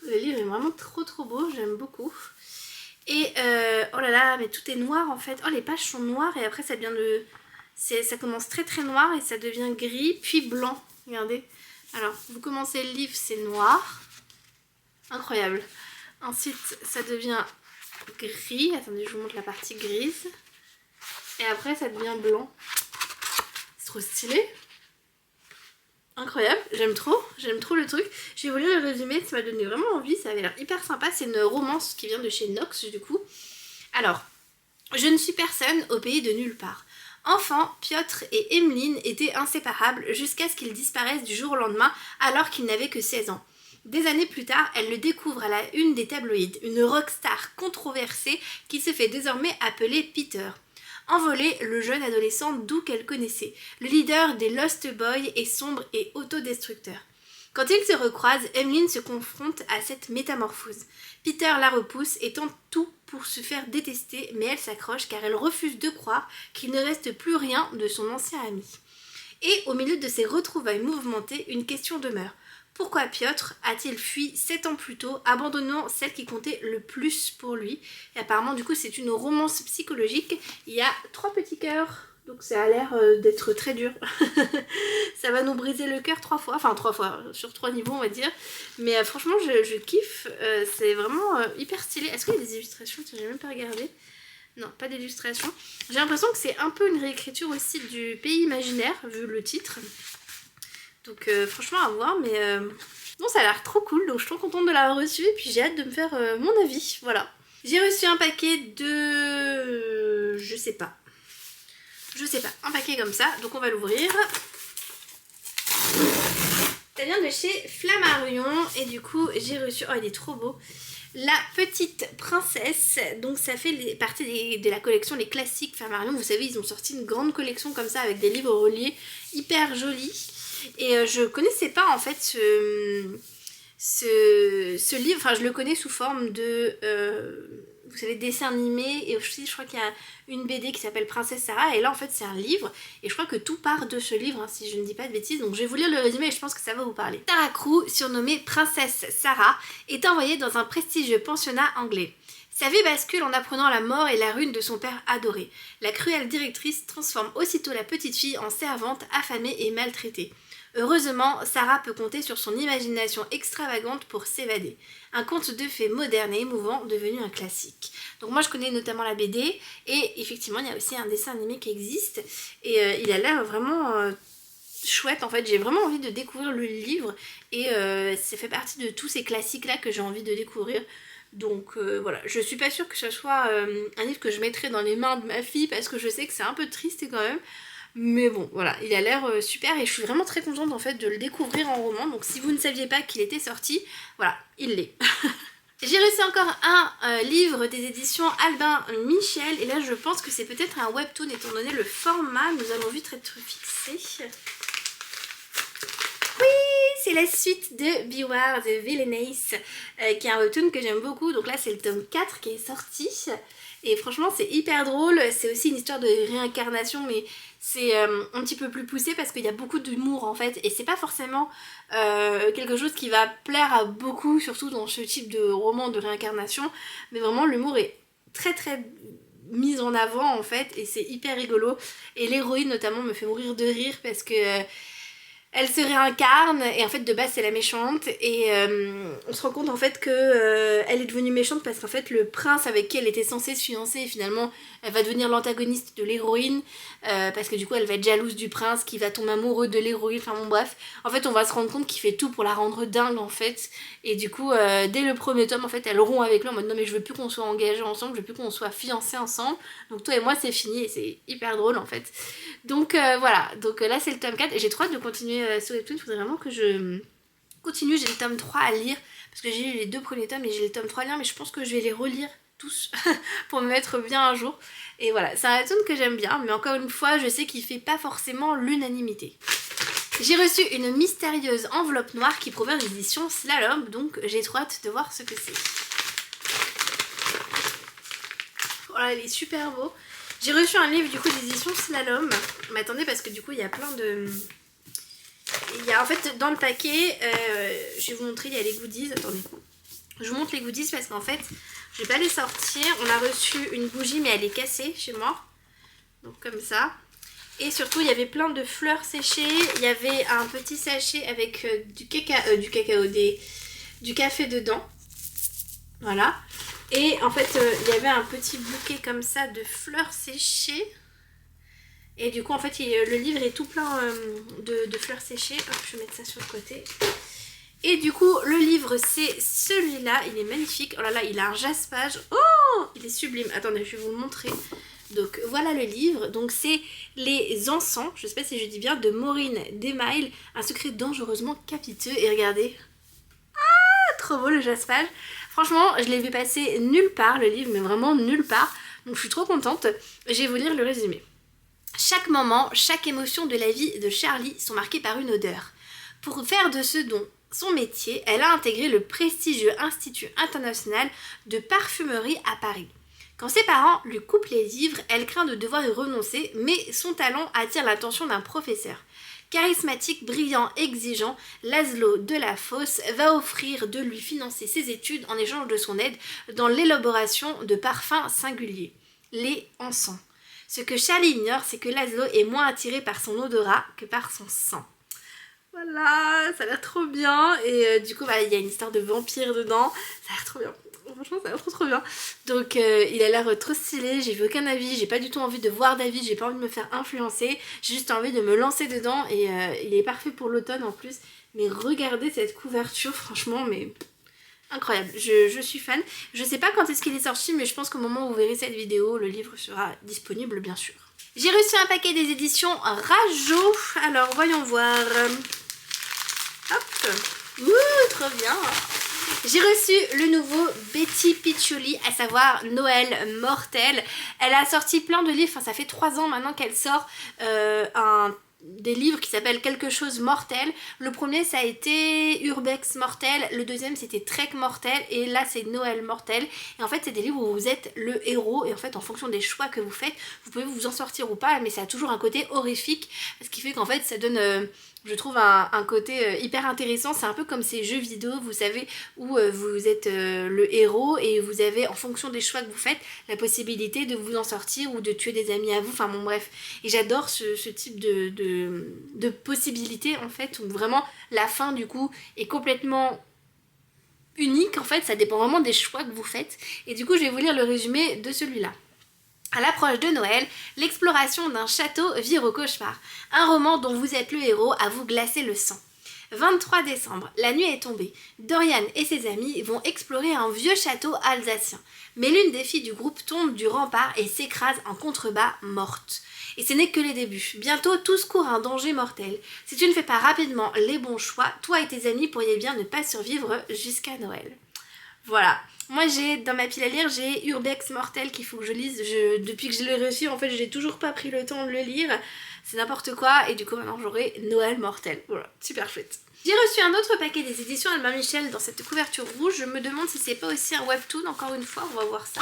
Le livre est vraiment trop beau, j'aime beaucoup. Et oh là là, mais tout est noir en fait. Oh, les pages sont noires et après ça devient ça commence très noir et ça devient gris puis blanc. Regardez. Alors vous commencez le livre, c'est noir. Incroyable. Ensuite ça devient gris. Attendez, je vous montre la partie grise. Et après ça devient blanc. C'est trop stylé. Incroyable, j'aime trop le truc. J'ai voulu le résumé, ça m'a donné vraiment envie, ça avait l'air hyper sympa. C'est une romance qui vient de chez Nox du coup. Alors, je ne suis personne au pays de nulle part. Enfant, Piotr et Emeline étaient inséparables jusqu'à ce qu'ils disparaissent du jour au lendemain alors qu'ils n'avaient que 16 ans. Des années plus tard, elle le découvre à la une des tabloïds, une rockstar controversée qui se fait désormais appeler Peter. Envolé, le jeune adolescent doux qu'elle connaissait, le leader des Lost Boys est sombre et autodestructeur. Quand ils se recroisent, Emeline se confronte à cette métamorphose. Peter la repousse et tente tout pour se faire détester, mais elle s'accroche car elle refuse de croire qu'il ne reste plus rien de son ancien ami. Et au milieu de ces retrouvailles mouvementées, une question demeure. Pourquoi Piotr a-t-il fui 7 ans plus tôt, abandonnant celle qui comptait le plus pour lui? Et apparemment du coup c'est une romance psychologique, il y a 3 petits cœurs, donc ça a l'air d'être très dur. Ça va nous briser le cœur 3 fois, enfin 3 fois, sur 3 niveaux on va dire. Mais franchement je kiffe, c'est vraiment hyper stylé. Est-ce qu'il y a des illustrations? J'ai même pas regardé. Non, pas d'illustrations. J'ai l'impression que c'est un peu une réécriture aussi du Pays Imaginaire, vu le titre. Donc franchement à voir, mais non, ça a l'air trop cool, donc je suis trop contente de l'avoir reçu et puis j'ai hâte de me faire mon avis, voilà. J'ai reçu un paquet de... je sais pas, un paquet comme ça, donc on va l'ouvrir. Ça vient de chez Flammarion et du coup j'ai reçu, oh il est trop beau, La Petite Princesse. Donc ça fait partie de la collection Les Classiques Flammarion. Vous savez, ils ont sorti une grande collection comme ça avec des livres reliés hyper jolis. Et je connaissais pas en fait ce livre, enfin je le connais sous forme de vous savez, dessin animé, et aussi je crois qu'il y a une BD qui s'appelle Princesse Sarah, et là en fait c'est un livre et je crois que tout part de ce livre, hein, si je ne dis pas de bêtises, donc je vais vous lire le résumé et je pense que ça va vous parler. Sarah Crew, surnommée Princesse Sarah, est envoyée dans un prestigieux pensionnat anglais. Sa vie bascule en apprenant la mort et la ruine de son père adoré. La cruelle directrice transforme aussitôt la petite fille en servante affamée et maltraitée. Heureusement, Sarah peut compter sur son imagination extravagante pour s'évader. Un conte de fées moderne et émouvant devenu un classique. Donc moi je connais notamment la BD et effectivement il y a aussi un dessin animé qui existe et il a l'air vraiment chouette en fait. J'ai vraiment envie de découvrir le livre et ça fait partie de tous ces classiques là que j'ai envie de découvrir. Donc voilà, je suis pas sûre que ce soit un livre que je mettrai dans les mains de ma fille parce que je sais que c'est un peu triste quand même. Mais bon, voilà, il a l'air super et je suis vraiment très contente en fait de le découvrir en roman. Donc si vous ne saviez pas qu'il était sorti, voilà, il l'est. J'ai reçu encore un livre des éditions Albin Michel et là je pense que c'est peut-être un webtoon étant donné le format, nous allons vite être fixés. Oui, c'est la suite de Beware de Villainess qui est un webtoon que j'aime beaucoup. Donc là c'est le tome 4 qui est sorti et franchement c'est hyper drôle. C'est aussi une histoire de réincarnation mais c'est un petit peu plus poussé parce qu'il y a beaucoup d'humour en fait et c'est pas forcément quelque chose qui va plaire à beaucoup, surtout dans ce type de roman de réincarnation, mais vraiment l'humour est très très mis en avant en fait et c'est hyper rigolo et l'héroïne notamment me fait mourir de rire parce que elle se réincarne et en fait de base c'est la méchante et on se rend compte en fait que elle est devenue méchante parce qu'en fait le prince avec qui elle était censée se fiancer finalement elle va devenir l'antagoniste de l'héroïne parce que du coup elle va être jalouse du prince qui va tomber amoureux de l'héroïne, enfin bon bref. En fait on va se rendre compte qu'il fait tout pour la rendre dingue en fait et du coup dès le premier tome en fait elle rompt avec lui en mode non mais je veux plus qu'on soit engagés ensemble, je veux plus qu'on soit fiancés ensemble, donc toi et moi c'est fini et c'est hyper drôle en fait. Donc voilà, donc là c'est le tome 4 et j'ai trop hâte de continuer ce webtoon, il faudrait vraiment que je continue, j'ai le tome 3 à lire parce que j'ai lu les 2 premiers tomes et j'ai le tome 3 à lire mais je pense que je vais les relire tous pour me mettre bien un jour et voilà, c'est un webtoon que j'aime bien mais encore une fois je sais qu'il fait pas forcément l'unanimité. J'ai reçu une mystérieuse enveloppe noire qui provient des éditions Slalom donc j'ai trop hâte de voir ce que c'est. Voilà, il est super beau. J'ai reçu un livre du coup des éditions Slalom. Mais attendez parce que du coup il y a plein de... Il y a en fait dans le paquet, je vais vous montrer, il y a les goodies. Attendez, je vous montre les goodies parce qu'en fait je vais pas les sortir. On a reçu une bougie mais elle est cassée chez moi. Donc comme ça. Et surtout il y avait plein de fleurs séchées. Il y avait un petit sachet avec du café dedans. Voilà. Et en fait il y avait un petit bouquet comme ça de fleurs séchées. Et du coup en fait le livre est tout plein de fleurs séchées. Hop, je vais mettre ça sur le côté. Et du coup le livre c'est celui-là, il est magnifique. Oh là là, il a un jaspage. Oh, il est sublime. Attendez, je vais vous le montrer. Donc voilà le livre. Donc c'est Les Encens, je sais pas si je dis bien, de Maureen Desmail. Un secret dangereusement capiteux. Et regardez. Ah, trop beau le jaspage. Franchement, je l'ai vu passer nulle part le livre, mais vraiment nulle part. Donc je suis trop contente. Je vais vous lire le résumé. Chaque moment, chaque émotion de la vie de Charlie sont marquées par une odeur. Pour faire de ce don son métier, elle a intégré le prestigieux Institut international de parfumerie à Paris. Quand ses parents lui coupent les vivres, elle craint de devoir y renoncer, mais son talent attire l'attention d'un professeur. Charismatique, brillant, exigeant, Laszlo Delafosse va offrir de lui financer ses études en échange de son aide dans l'élaboration de parfums singuliers, les encens. Ce que Charlie ignore, c'est que Laszlo est moins attiré par son odorat que par son sang. Voilà, ça a l'air trop bien. Et du coup, il y a une histoire de vampire dedans. Ça a l'air trop bien. Franchement, ça a l'air trop bien. Donc, il a l'air trop stylé. J'ai vu aucun avis. J'ai pas du tout envie de voir d'avis. J'ai pas envie de me faire influencer. J'ai juste envie de me lancer dedans. Et il est parfait pour l'automne en plus. Mais regardez cette couverture, franchement, mais... incroyable, je suis fan. Je sais pas quand est-ce qu'il est sorti, mais je pense qu'au moment où vous verrez cette vidéo, le livre sera disponible bien sûr. J'ai reçu un paquet des éditions Rajo. Alors voyons voir. Hop. Ouh, trop bien. J'ai reçu le nouveau Betty Piccioli, à savoir Noël mortel. Elle a sorti plein de livres, enfin ça fait 3 ans maintenant qu'elle sort des livres qui s'appellent Quelque chose mortel. Le premier ça a été Urbex mortel, le deuxième c'était Trek mortel et là c'est Noël mortel. Et en fait c'est des livres où vous êtes le héros et en fait en fonction des choix que vous faites, vous pouvez vous en sortir ou pas, mais ça a toujours un côté horrifique, ce qui fait qu'en fait ça donne... je trouve un côté hyper intéressant. C'est un peu comme ces jeux vidéo, vous savez, où vous êtes le héros et vous avez, en fonction des choix que vous faites, la possibilité de vous en sortir ou de tuer des amis à vous, enfin bon bref. Et j'adore ce type de possibilités en fait, où vraiment la fin du coup est complètement unique en fait, ça dépend vraiment des choix que vous faites. Et du coup je vais vous lire le résumé de celui-là. À l'approche de Noël, l'exploration d'un château vire au cauchemar. Un roman dont vous êtes le héros à vous glacer le sang. 23 décembre, la nuit est tombée. Dorian et ses amis vont explorer un vieux château alsacien. Mais l'une des filles du groupe tombe du rempart et s'écrase en contrebas, morte. Et ce n'est que les débuts. Bientôt, tous courent un danger mortel. Si tu ne fais pas rapidement les bons choix, toi et tes amis pourriez bien ne pas survivre jusqu'à Noël. Voilà. Moi, dans ma pile à lire, j'ai Urbex Mortel qu'il faut que je lise. Depuis que je l'ai reçu, en fait, j'ai toujours pas pris le temps de le lire. C'est n'importe quoi. Et du coup, maintenant, j'aurai Noël Mortel. Voilà, super chouette. J'ai reçu un autre paquet des éditions Albin Michel dans cette couverture rouge. Je me demande si c'est pas aussi un webtoon. Encore une fois, on va voir ça.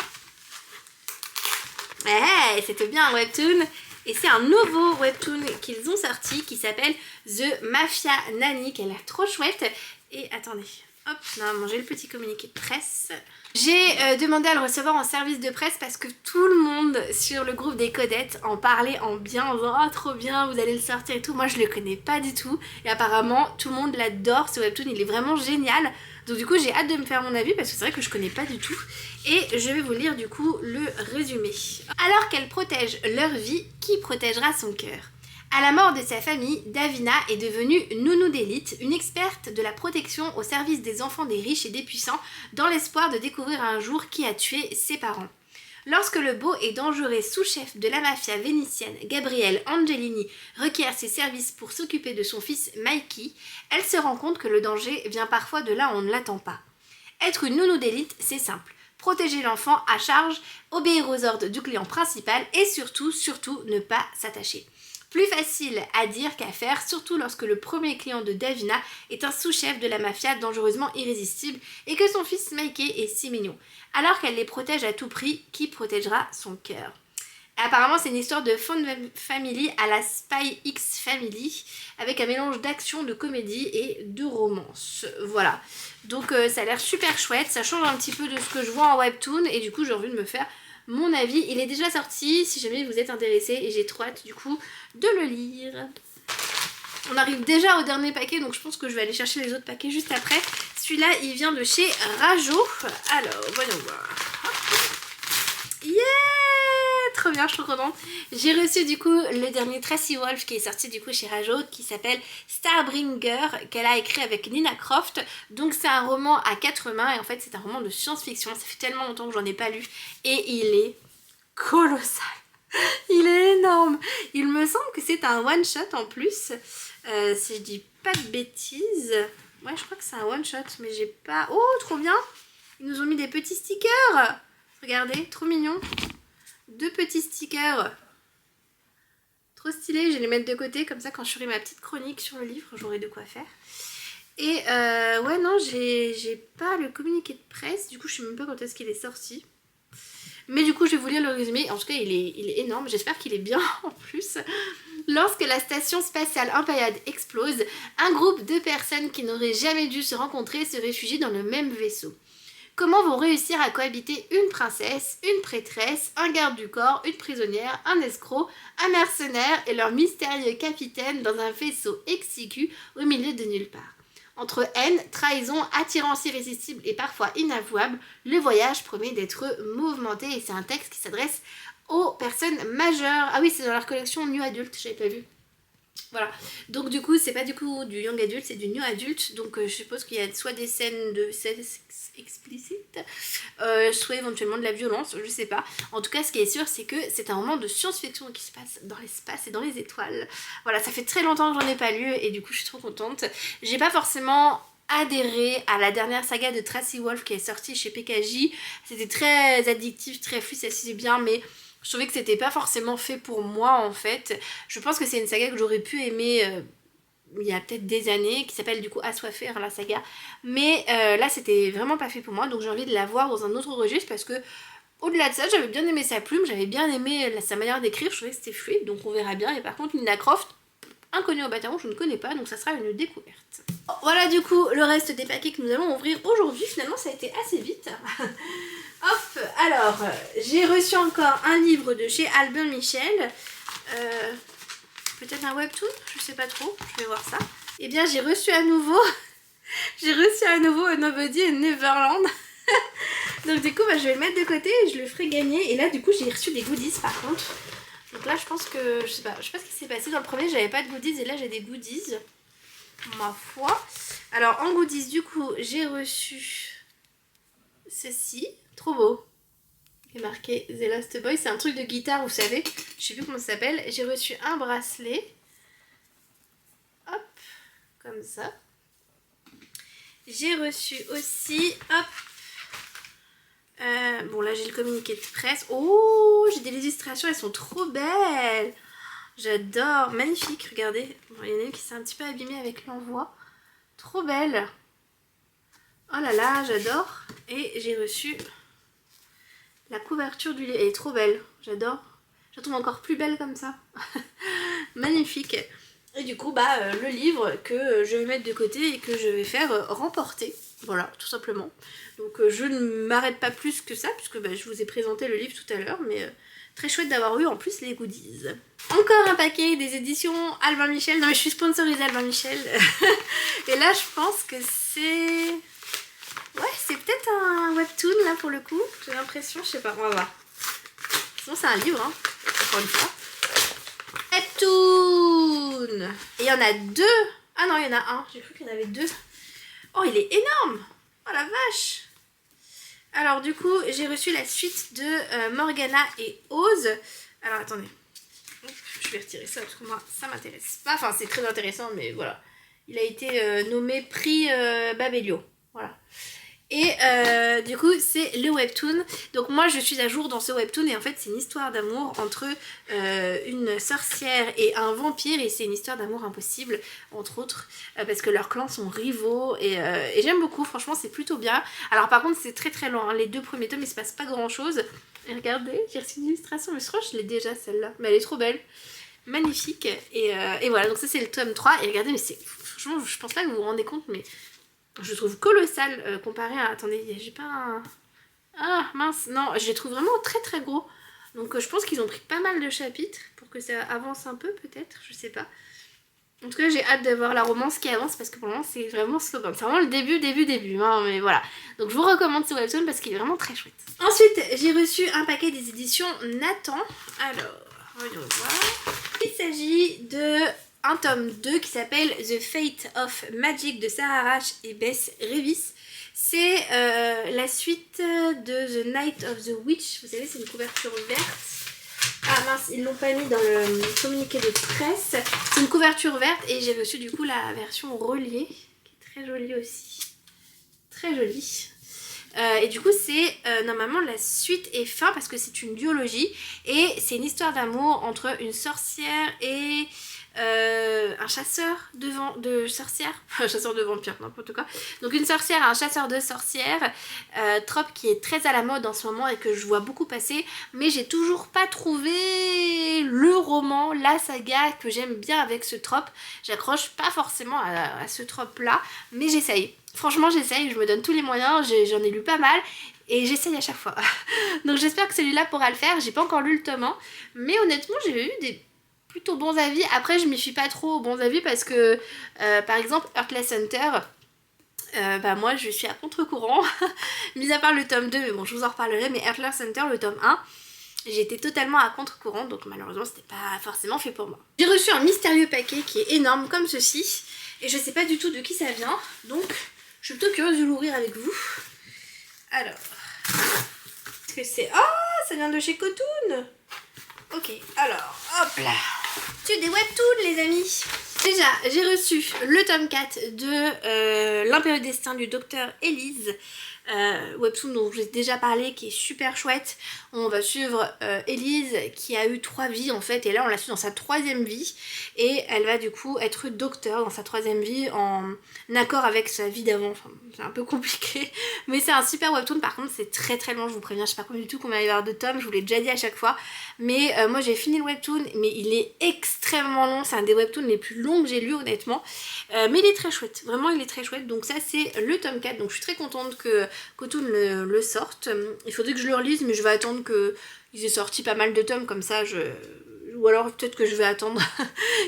Eh, c'était bien un webtoon. Et c'est un nouveau webtoon qu'ils ont sorti qui s'appelle The Mafia Nanny, qui a l'air trop chouette. Et attendez, hop, non, j'ai le petit communiqué de presse. J'ai demandé à le recevoir en service de presse parce que tout le monde sur le groupe des Codettes en parlait en bien, en disant « Oh, trop bien, vous allez le sortir et tout ». Moi, je le connais pas du tout. Et apparemment, tout le monde l'adore, ce webtoon, il est vraiment génial. Donc du coup, j'ai hâte de me faire mon avis parce que c'est vrai que je connais pas du tout. Et je vais vous lire du coup le résumé. Alors qu'elles protègent leur vie, qui protégera son cœur ? À la mort de sa famille, Davina est devenue nounou d'élite, une experte de la protection au service des enfants des riches et des puissants, dans l'espoir de découvrir un jour qui a tué ses parents. Lorsque le beau et dangereux sous-chef de la mafia vénitienne, Gabriel Angelini, requiert ses services pour s'occuper de son fils Mikey, elle se rend compte que le danger vient parfois de là où on ne l'attend pas. Être une nounou d'élite, c'est simple. Protéger l'enfant à charge, obéir aux ordres du client principal et surtout ne pas s'attacher. Plus facile à dire qu'à faire, surtout lorsque le premier client de Davina est un sous-chef de la mafia dangereusement irrésistible et que son fils Mikey est si mignon. Alors qu'elle les protège à tout prix, qui protégera son cœur ? Apparemment, c'est une histoire de Fun Family à la Spy X Family, avec un mélange d'action, de comédie et de romance. Voilà. Donc ça a l'air super chouette, ça change un petit peu de ce que je vois en webtoon, et du coup j'ai envie de me faire mon avis. Il est déjà sorti, si jamais vous êtes intéressé, et j'ai trop hâte du coup de le lire. On arrive déjà au dernier paquet, donc je pense que je vais aller chercher les autres paquets juste après. Celui-là, il vient de chez Rajo. Alors, voyons voir. Yeah! Trop bien, je suis trop contente. J'ai reçu du coup le dernier Tracy Wolf qui est sorti du coup chez Rajo, qui s'appelle Starbringer, qu'elle a écrit avec Nina Croft. Donc c'est un roman à 4 mains et en fait c'est un roman de science-fiction. Ça fait tellement longtemps que j'en ai pas lu et il est colossal. Il est énorme. Il me semble que c'est un one-shot en plus. Si je dis pas de bêtises. Ouais, je crois que c'est un one-shot, mais j'ai pas... Oh, trop bien! Ils nous ont mis des petits stickers. Regardez, trop mignon. 2 petits stickers. Trop stylé, je vais les mettre de côté, comme ça quand je ferai ma petite chronique sur le livre, j'aurai de quoi faire. Et ouais, non, j'ai pas le communiqué de presse, du coup je sais même pas quand est-ce qu'il est sorti. Mais du coup je vais vous lire le résumé, en tout cas il est énorme, j'espère qu'il est bien en plus. Lorsque la station spatiale Impériale explose, un groupe de personnes qui n'auraient jamais dû se rencontrer se réfugient dans le même vaisseau. Comment vont réussir à cohabiter une princesse, une prêtresse, un garde du corps, une prisonnière, un escroc, un mercenaire et leur mystérieux capitaine dans un vaisseau exigu au milieu de nulle part. Entre haine, trahison, attirance irrésistible et parfois inavouable, le voyage promet d'être mouvementé et c'est un texte qui s'adresse aux personnes majeures. Ah oui, c'est dans leur collection New Adult, j'avais pas vu. Voilà, donc du coup c'est pas du coup du young adult, c'est du new adult, donc je suppose qu'il y a soit des scènes de sexe explicite, soit éventuellement de la violence, je sais pas. En tout cas ce qui est sûr c'est que c'est un roman de science-fiction qui se passe dans l'espace et dans les étoiles. Voilà, ça fait très longtemps que j'en ai pas lu et du coup je suis trop contente. J'ai pas forcément adhéré à la dernière saga de Tracy Wolf qui est sortie chez PKJ, c'était très addictif, très fluide, ça se bien, mais... je trouvais que c'était pas forcément fait pour moi en fait. Je pense que c'est une saga que j'aurais pu aimer il y a peut-être des années, qui s'appelle du coup Assoiffé, la saga. Mais là c'était vraiment pas fait pour moi, donc j'ai envie de la voir dans un autre registre parce que au-delà de ça, j'avais bien aimé sa plume, j'avais bien aimé sa manière d'écrire, je trouvais que c'était fluide, donc on verra bien. Et par contre Nina Croft, inconnue au bataillon, je ne connais pas, donc ça sera une découverte. Voilà du coup le reste des paquets que nous allons ouvrir aujourd'hui. Finalement ça a été assez vite. Hop, alors, j'ai reçu encore un livre de chez Albin Michel. Peut-être un webtoon, je sais pas trop, je vais voir ça. Eh bien, j'ai reçu à nouveau Nobody in Neverland. Donc du coup, bah, je vais le mettre de côté et je le ferai gagner. Et là, du coup, j'ai reçu des goodies par contre. Donc là, je pense que, je sais pas ce qui s'est passé. Dans le premier, j'avais pas de goodies et là, j'ai des goodies. ma foi. Alors en goodies du coup j'ai reçu ceci, trop beau. Il est marqué The Lost Boy, c'est un truc de guitare vous savez, je sais plus comment ça s'appelle. J'ai reçu un bracelet, hop, comme ça. J'ai reçu aussi, hop, bon là j'ai le communiqué de presse. Oh, j'ai des illustrations, elles sont trop belles. J'adore, magnifique, regardez. Bon, il y en a une qui s'est un petit peu abîmée avec l'envoi. Trop belle. Oh là là, j'adore. Et j'ai reçu la couverture du livre. Elle est trop belle, j'adore. Je la trouve encore plus belle comme ça. Magnifique. Et du coup, le livre que je vais mettre de côté et que je vais faire remporter. Voilà, tout simplement. Donc je ne m'arrête pas plus que ça, puisque je vous ai présenté le livre tout à l'heure, mais très chouette d'avoir eu en plus les goodies. Encore un paquet des éditions Albin Michel. Non mais je suis sponsorisée Albin Michel. Et là je pense que c'est... Ouais, c'est peut-être un webtoon là pour le coup. J'ai l'impression, je sais pas, on va voir. Sinon c'est un livre, hein, encore une fois. Webtoon. Et il y en a deux. Ah non, il y en a un. J'ai cru qu'il y en avait deux. Oh, il est énorme. Oh la vache. Alors du coup, j'ai reçu la suite de Morgana et Oz. Alors attendez. Je vais retirer ça parce que moi, ça m'intéresse pas. Enfin, c'est très intéressant, mais voilà. Il a été nommé prix Babelio. Voilà. Et du coup, c'est le webtoon. Donc moi, je suis à jour dans ce webtoon. Et en fait, c'est une histoire d'amour entre une sorcière et un vampire. Et c'est une histoire d'amour impossible, entre autres. Parce que leurs clans sont rivaux. Et j'aime beaucoup, franchement, c'est plutôt bien. Alors par contre, c'est très très long. Hein. Les deux premiers tomes, il se passe pas grand chose. Et regardez, j'ai reçu une illustration. Mais je crois que je l'ai déjà, celle-là. Mais elle est trop belle. Magnifique. Et voilà, donc ça, c'est le tome 3. Et regardez, mais c'est... Franchement, je pense pas que vous vous rendez compte, mais... Je trouve colossal comparé à... Attendez, j'ai pas un... Ah mince, non, je les trouve vraiment très très gros. Donc je pense qu'ils ont pris pas mal de chapitres pour que ça avance un peu peut-être, je sais pas. En tout cas j'ai hâte de voir la romance qui avance parce que pour le moment c'est vraiment slogan. C'est vraiment le début, hein, mais voilà. Donc je vous recommande ce webtoon parce qu'il est vraiment très chouette. Ensuite j'ai reçu un paquet des éditions Nathan. Alors, voyons voir. Il s'agit de... un tome 2 qui s'appelle The Fate of Magic de Sarah Rach et Bess Revis. C'est la suite de The Night of the Witch. Vous savez, c'est une couverture verte. Ah mince, ils l'ont pas mis dans le communiqué de presse. C'est une couverture verte et j'ai reçu du coup la version reliée qui est très jolie aussi. Très jolie. Et du coup c'est normalement la suite et fin parce que c'est une duologie et c'est une histoire d'amour entre une sorcière et un chasseur de sorcières, un chasseur de vampires, n'importe quoi. Donc une sorcière et un chasseur de sorcières, trope qui est très à la mode en ce moment et que je vois beaucoup passer, mais j'ai toujours pas trouvé le roman, la saga que j'aime bien avec ce trope. J'accroche pas forcément à ce trope là, mais j'essaye. Franchement j'essaye, je me donne tous les moyens, j'en ai lu pas mal et j'essaye à chaque fois. Donc j'espère que celui-là pourra le faire. J'ai pas encore lu le tome 1, mais honnêtement j'ai eu des plutôt bons avis. Après je m'y fie pas trop aux bons avis parce que par exemple Heartless Hunter, moi je suis à contre-courant. Mis à part le tome 2, mais bon je vous en reparlerai, mais Heartless Hunter le tome 1 j'étais totalement à contre-courant, donc malheureusement c'était pas forcément fait pour moi. J'ai reçu un mystérieux paquet qui est énorme comme ceci et je sais pas du tout de qui ça vient, donc je suis plutôt curieuse de l'ouvrir avec vous. Alors, qu'est-ce que c'est? Oh, ça vient de chez Cotoon. Ok, alors, hop là. C'est des webtoons les amis. Déjà, j'ai reçu le tome 4 de l'Impérieux Destin du docteur Élise. Webtoon dont j'ai déjà parlé, qui est super chouette. On va suivre Élise qui a eu 3 vies en fait, et là on la suit dans sa 3e vie et elle va du coup être docteur dans sa 3e vie en accord avec sa vie d'avant. Enfin, c'est un peu compliqué mais c'est un super webtoon. Par contre c'est très très long, je vous préviens, je sais pas du tout combien il va y avoir de tomes, je vous l'ai déjà dit à chaque fois, mais moi j'ai fini le webtoon mais il est extrêmement long, c'est un des webtoons les plus longs que j'ai lu honnêtement, mais il est très chouette, vraiment il est très chouette. Donc ça c'est le tome 4, donc je suis très contente que Cotoon le sorte. Il faudrait que je le relise mais je vais attendre qu'ils aient sorti pas mal de tomes, comme ça ou alors peut-être que je vais attendre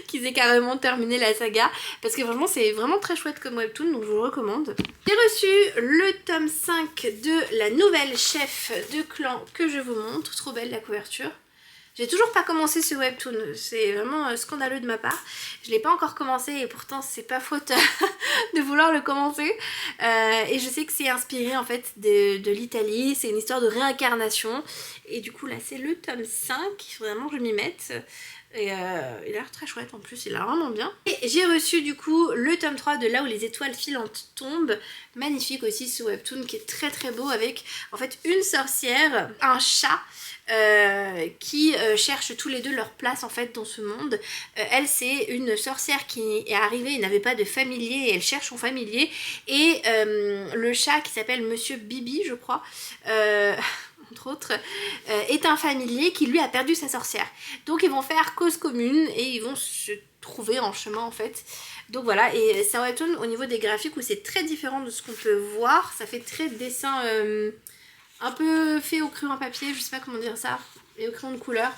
qu'ils aient carrément terminé la saga, parce que franchement c'est vraiment très chouette comme webtoon, donc je vous le recommande. J'ai reçu le tome 5 de la nouvelle chef de clan que je vous montre, trop belle la couverture. J'ai toujours pas commencé ce webtoon, c'est vraiment scandaleux de ma part. Je l'ai pas encore commencé et pourtant c'est pas faute de vouloir le commencer. Et je sais que c'est inspiré en fait de l'Italie, c'est une histoire de réincarnation. Et du coup là c'est le tome 5, il faut vraiment que je m'y mette. Et il a l'air très chouette en plus, il a vraiment bien. Et j'ai reçu du coup le tome 3 de Là où les étoiles filantes tombent. Magnifique aussi ce webtoon qui est très très beau avec en fait une sorcière, un chat qui cherchent tous les deux leur place en fait dans ce monde. Elle c'est une sorcière qui est arrivée et n'avait pas de familier et elle cherche son familier. Et le chat qui s'appelle Monsieur Bibi je crois, entre autres, est un familier qui lui a perdu sa sorcière. Donc ils vont faire cause commune et ils vont se trouver en chemin en fait. Donc voilà, et c'est un webtoon au niveau des graphiques où c'est très différent de ce qu'on peut voir. Ça fait très dessin un peu fait au crayon à papier, je sais pas comment dire ça, et au crayon de couleur.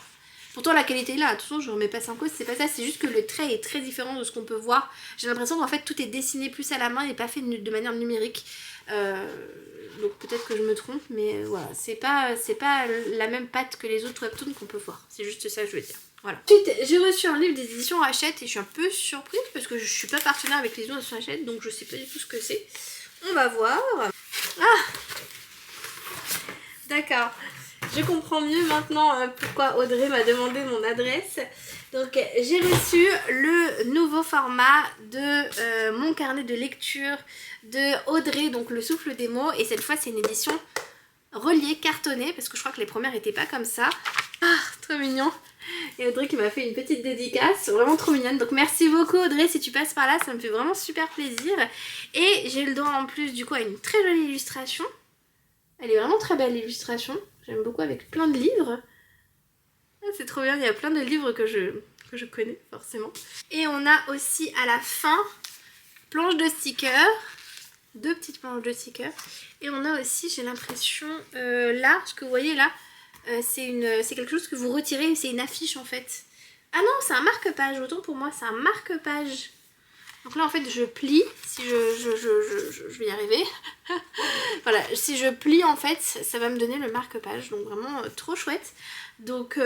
Pourtant la qualité est là, attention je remets pas ça en cause, c'est pas ça, c'est juste que le trait est très différent de ce qu'on peut voir. J'ai l'impression qu'en fait tout est dessiné plus à la main et pas fait de manière numérique. Donc peut-être que je me trompe, mais voilà, c'est pas la même patte que les autres webtoons qu'on peut voir, c'est juste ça que je veux dire. Voilà. Ensuite, j'ai reçu un livre des éditions Hachette et je suis un peu surprise parce que je suis pas partenaire avec les éditions Hachette, donc je sais pas du tout ce que c'est. On va voir. Ah, d'accord, je comprends mieux maintenant pourquoi Audrey m'a demandé mon adresse. Donc j'ai reçu le nouveau format de mon carnet de lecture de Audrey, donc Le Souffle des mots, et cette fois c'est une édition reliée, cartonnée, parce que je crois que les premières n'étaient pas comme ça. Ah, trop mignon. Et Audrey qui m'a fait une petite dédicace, vraiment trop mignonne. Donc merci beaucoup Audrey si tu passes par là, ça me fait vraiment super plaisir. Et j'ai le droit en plus du coup à une très jolie illustration. Elle est vraiment très belle l'illustration, j'aime beaucoup avec plein de livres. Ah, c'est trop bien, il y a plein de livres que je connais forcément. Et on a aussi à la fin planche de stickers, 2 petites planches de stickers. Et on a aussi, j'ai l'impression, là, ce que vous voyez là, c'est quelque chose que vous retirez, c'est une affiche en fait. Ah non, c'est un marque-page, autant pour moi, c'est un marque-page. Donc là en fait je plie, si je vais y arriver. Voilà, si je plie en fait, ça va me donner le marque-page, donc vraiment trop chouette. Donc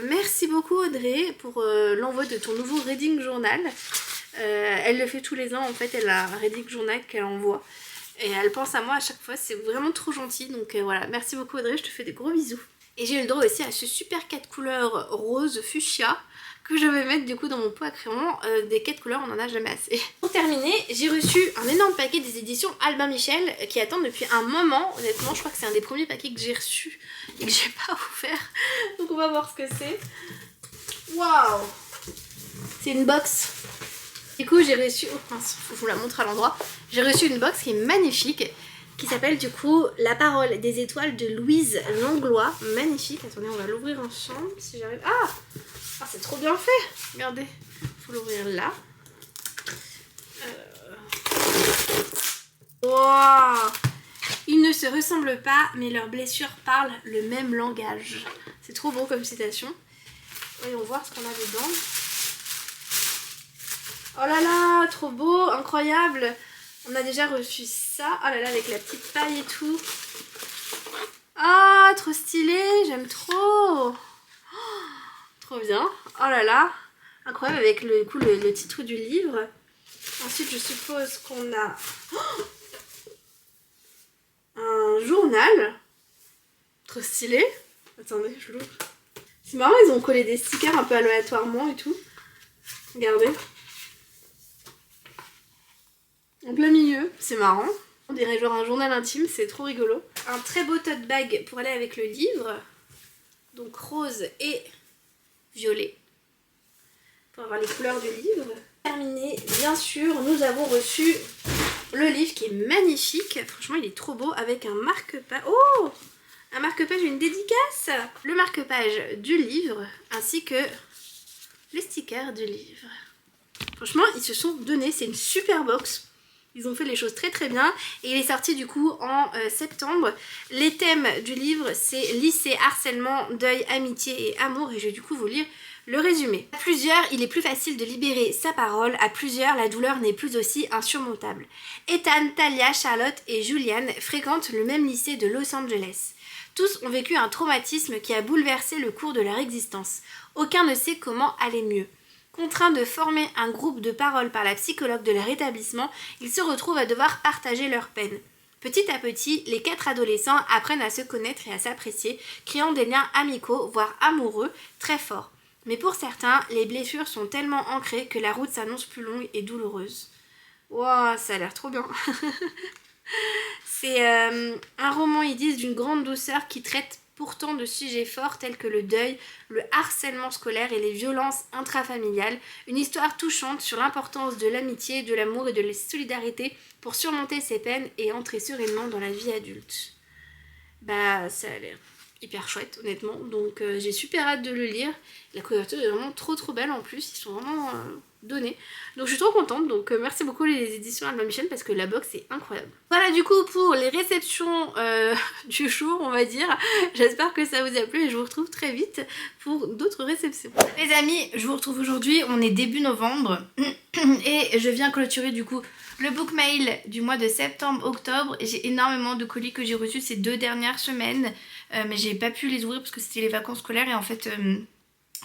merci beaucoup Audrey pour l'envoi de ton nouveau reading journal. Elle le fait tous les ans en fait, elle a un reading journal qu'elle envoie. Et elle pense à moi à chaque fois, c'est vraiment trop gentil. Donc voilà, merci beaucoup Audrey, je te fais des gros bisous. Et j'ai eu le droit aussi à ce super 4 couleurs rose fuchsia que je vais mettre du coup dans mon pot à crayon. Des 4 couleurs, on en a jamais assez. Pour terminer, j'ai reçu un énorme paquet des éditions Albin Michel qui attendent depuis un moment. Honnêtement, je crois que c'est un des premiers paquets que j'ai reçu et que j'ai pas ouvert. Donc on va voir ce que c'est. Waouh! C'est une box. Du coup, j'ai reçu... Oh mince, faut que je vous la montre à l'endroit. J'ai reçu une box qui est magnifique, qui s'appelle du coup La parole des étoiles de Louise Langlois. Magnifique. Attendez, on va l'ouvrir ensemble si j'arrive. Ah, c'est trop bien fait. Regardez, faut l'ouvrir là. Wow. Ils ne se ressemblent pas, mais leurs blessures parlent le même langage. C'est trop beau comme citation. Voyons voir ce qu'on a dedans. Oh là là, trop beau, incroyable. On a déjà reçu ça. Oh là là, avec la petite paille et tout. Ah, trop stylé, j'aime trop. Oh, trop bien. Oh là là, incroyable avec le titre du livre. Ensuite, je suppose qu'on a un journal. Trop stylé. Attendez, je l'ouvre. C'est marrant, ils ont collé des stickers un peu aléatoirement et tout. Regardez. En plein milieu, c'est marrant. On dirait genre un journal intime, c'est trop rigolo. Un très beau tote bag pour aller avec le livre. Donc rose et violet. Pour avoir les couleurs du livre. Terminé, bien sûr, nous avons reçu le livre qui est magnifique. Franchement, il est trop beau avec un marque-page. Oh! Un marque-page et une dédicace. Le marque-page du livre ainsi que les stickers du livre. Franchement, ils se sont donnés. C'est une super box. Ils ont fait les choses très très bien et il est sorti du coup en septembre. Les thèmes du livre c'est lycée, harcèlement, deuil, amitié et amour et je vais du coup vous lire le résumé. À plusieurs, il est plus facile de libérer sa parole. À plusieurs, la douleur n'est plus aussi insurmontable. Ethan, Talia, Charlotte et Julianne fréquentent le même lycée de Los Angeles. Tous ont vécu un traumatisme qui a bouleversé le cours de leur existence. Aucun ne sait comment aller mieux. Contraints de former un groupe de parole par la psychologue de leur établissement, ils se retrouvent à devoir partager leur peine. Petit à petit, les 4 adolescents apprennent à se connaître et à s'apprécier, créant des liens amicaux, voire amoureux, très forts. Mais pour certains, les blessures sont tellement ancrées que la route s'annonce plus longue et douloureuse. Wow, ça a l'air trop bien. C'est un roman, ils disent, d'une grande douceur qui traite pourtant de sujets forts tels que le deuil, le harcèlement scolaire et les violences intrafamiliales. Une histoire touchante sur l'importance de l'amitié, de l'amour et de la solidarité pour surmonter ses peines et entrer sereinement dans la vie adulte. Bah, ça a l'air hyper chouette, honnêtement. Donc j'ai super hâte de le lire. La couverture est vraiment trop belle en plus. Ils sont vraiment donnés. Donc je suis trop contente. Donc merci beaucoup les éditions Albin Michel parce que la box est incroyable. Voilà du coup pour les réceptions du jour, on va dire. J'espère que ça vous a plu et je vous retrouve très vite pour d'autres réceptions. Les amis, je vous retrouve aujourd'hui. On est début novembre et je viens clôturer du coup le book mail du mois de septembre-octobre. J'ai énormément de colis que j'ai reçus ces 2 dernières semaines, mais j'ai pas pu les ouvrir parce que c'était les vacances scolaires et en fait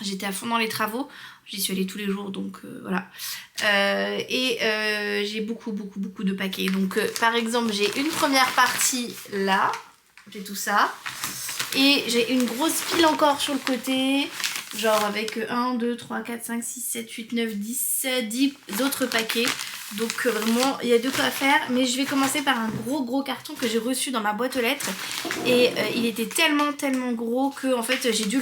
j'étais à fond dans les travaux. J'y suis allée tous les jours donc voilà. J'ai beaucoup de paquets. Donc par exemple j'ai une première partie là, j'ai tout ça. Et j'ai une grosse pile encore sur le côté, genre avec 1, 2, 3, 4, 5, 6, 7, 8, 9, 10 autres paquets. Donc vraiment il y a de quoi faire, mais je vais commencer par un gros carton que j'ai reçu dans ma boîte aux lettres. Et il était tellement gros que en fait j'ai dû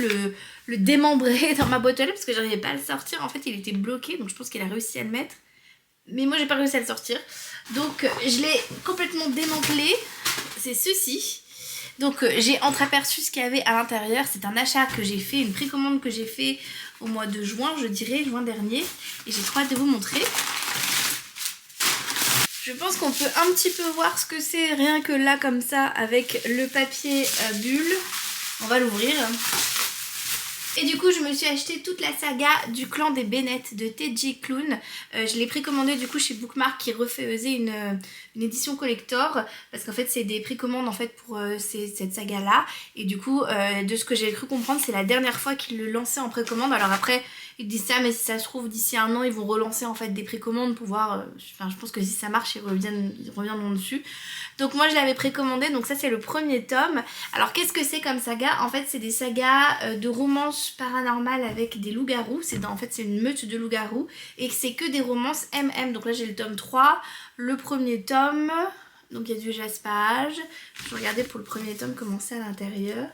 le démembrer dans ma boîte aux lettres parce que j'arrivais pas à le sortir. En fait il était bloqué, donc je pense qu'il a réussi à le mettre. Mais moi j'ai pas réussi à le sortir. Donc je l'ai complètement démantelé, c'est ceci. Donc j'ai entreaperçu ce qu'il y avait à l'intérieur. C'est un achat que j'ai fait, une précommande que j'ai fait au mois de juin, je dirais, juin dernier. Et j'ai trop hâte de vous montrer. Je pense qu'on peut un petit peu voir ce que c'est rien que là comme ça avec le papier bulle. On va l'ouvrir. Et du coup je me suis acheté toute la saga du clan des Bennett de T.J. Klune. Je l'ai précommandé du coup chez Bookmark qui refaisait une édition collector. Parce qu'en fait c'est des précommandes en fait pour cette saga là. Et du coup de ce que j'ai cru comprendre c'est la dernière fois qu'ils le lançaient en précommande. Alors après ils disent ça mais si ça se trouve d'ici 1 an ils vont relancer en fait des précommandes pour voir. Enfin je pense que si ça marche ils reviendront dessus. Donc moi je l'avais précommandé, donc ça c'est le premier tome. Alors qu'est-ce que c'est comme saga? En fait c'est des sagas de romances paranormales avec des loups-garous. En fait c'est une meute de loups-garous et c'est que des romances MM. Donc là j'ai le tome 3, le premier tome, donc il y a du jaspage. Je vais regarder pour le premier tome comment c'est à l'intérieur.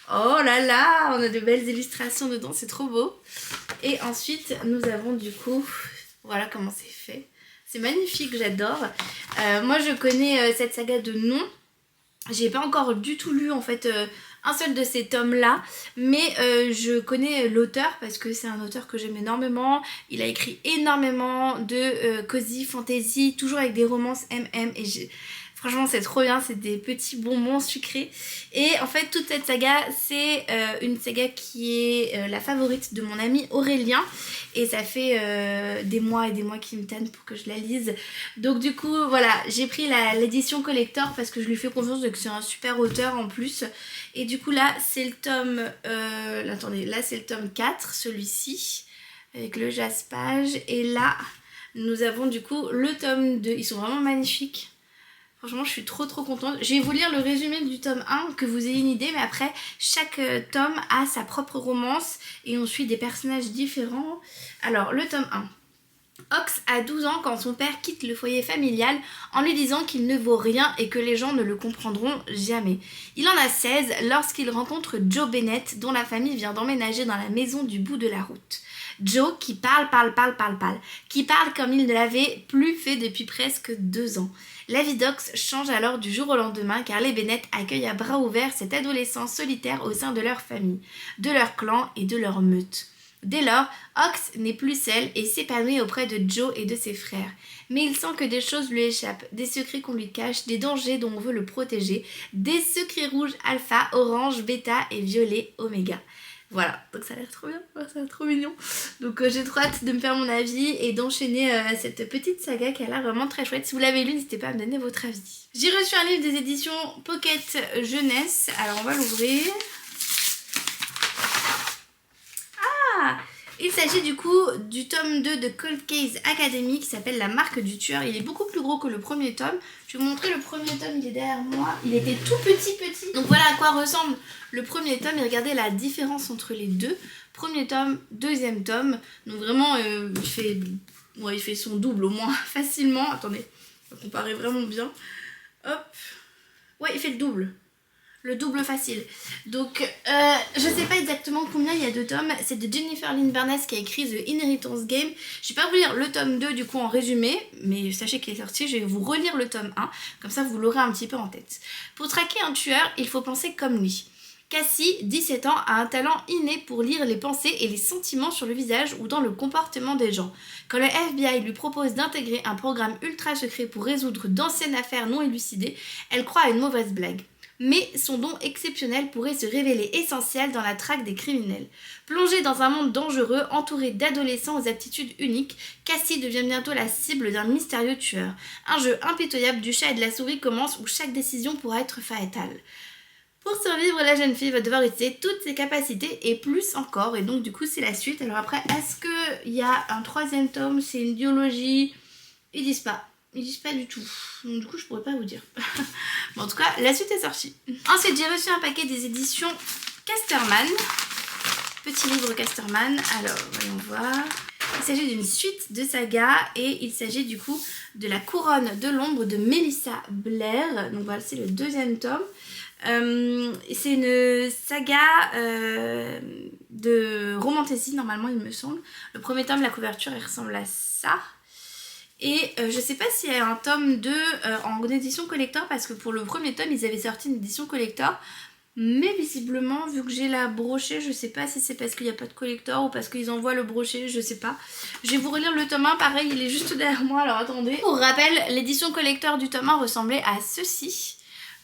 Oh là là, on a de belles illustrations dedans, c'est trop beau. Et ensuite nous avons du coup, voilà comment c'est fait. C'est magnifique, j'adore. Moi je connais cette saga de nom. J'ai pas encore du tout lu en fait un seul de ces tomes là. Mais je connais l'auteur parce que c'est un auteur que j'aime énormément. Il a écrit énormément de cozy fantasy, toujours avec des romances MM. Et franchement c'est trop bien, c'est des petits bonbons sucrés. Et en fait toute cette saga c'est une saga qui est la favorite de mon ami Aurélien. Et ça fait des mois et des mois qu'il me tanne pour que je la lise. Donc du coup voilà, j'ai pris l'édition collector parce que je lui fais confiance et que c'est un super auteur en plus. Et du coup là c'est le tome, attendez, là c'est le tome 4, celui-ci, avec le jaspage. Et là nous avons du coup le tome 2, ils sont vraiment magnifiques. Franchement je suis trop contente. Je vais vous lire le résumé du tome 1 que vous ayez une idée. Mais après chaque tome a sa propre romance et on suit des personnages différents. Alors le tome 1. Ox a 12 ans quand son père quitte le foyer familial en lui disant qu'il ne vaut rien et que les gens ne le comprendront jamais. Il en a 16 lorsqu'il rencontre Joe Bennett dont la famille vient d'emménager dans la maison du bout de la route. Joe qui parle, qui parle comme il ne l'avait plus fait depuis presque 2 ans. La vie d'Ox change alors du jour au lendemain car les Bennett accueillent à bras ouverts cet adolescent solitaire au sein de leur famille, de leur clan et de leur meute. Dès lors, Ox n'est plus seul et s'épanouit auprès de Joe et de ses frères. Mais il sent que des choses lui échappent, des secrets qu'on lui cache, des dangers dont on veut le protéger, des secrets rouges alpha, orange, bêta et violet, oméga. Voilà, donc ça a l'air trop bien, ça a l'air trop mignon. Donc j'ai trop hâte de me faire mon avis et d'enchaîner cette petite saga qui a l'air vraiment très chouette. Si vous l'avez lu, n'hésitez pas à me donner votre avis. J'ai reçu un livre des éditions Pocket Jeunesse, alors on va l'ouvrir. Ah! Il s'agit du coup du tome 2 de Cold Case Academy qui s'appelle La marque du tueur. Il est beaucoup plus gros que le premier tome. Je vais vous montrer le premier tome, il est derrière moi. Il était tout petit. Donc voilà à quoi ressemble le premier tome et regardez la différence entre les deux. Premier tome, deuxième tome. Donc vraiment il fait son double au moins facilement. Attendez, on va comparer vraiment bien. Hop. Ouais, il fait le double. Le double facile. Donc, je sais pas exactement combien il y a de tomes. C'est de Jennifer Lynn Barnes qui a écrit The Inheritance Game. Je vais pas vous lire le tome 2 du coup en résumé, mais sachez qu'il est sorti. Je vais vous relire le tome 1, comme ça vous l'aurez un petit peu en tête. Pour traquer un tueur, il faut penser comme lui. Cassie, 17 ans, a un talent inné pour lire les pensées et les sentiments sur le visage ou dans le comportement des gens. Quand le FBI lui propose d'intégrer un programme ultra secret pour résoudre d'anciennes affaires non élucidées, elle croit à une mauvaise blague. Mais son don exceptionnel pourrait se révéler essentiel dans la traque des criminels. Plongée dans un monde dangereux, entourée d'adolescents aux aptitudes uniques, Cassie devient bientôt la cible d'un mystérieux tueur. Un jeu impitoyable du chat et de la souris commence où chaque décision pourra être fatale. Pour survivre, la jeune fille va devoir utiliser toutes ses capacités et plus encore, et donc du coup c'est la suite. Alors après, est-ce qu'il y a un troisième tome? C'est une biologie? Ils disent pas. Ils disent pas du tout. Donc du coup, je pourrais pas vous dire. Bon, en tout cas, la suite est sortie. Ensuite, j'ai reçu un paquet des éditions Casterman. Petit livre Casterman. Alors, voyons voir. Il s'agit d'une suite de saga et il s'agit du coup de La couronne de l'ombre de Melissa Blair. Donc voilà, c'est le deuxième tome. C'est une saga de romantasy normalement, il me semble. Le premier tome, la couverture, elle ressemble à ça. Et je sais pas s'il y a un tome 2 en édition collector, parce que pour le premier tome ils avaient sorti une édition collector, mais visiblement vu que j'ai la brochée, je sais pas si c'est parce qu'il n'y a pas de collector ou parce qu'ils envoient le brochet, je sais pas. Je vais vous relire le tome 1, pareil il est juste derrière moi, alors attendez. Pour rappel, l'édition collector du tome 1 ressemblait à ceci,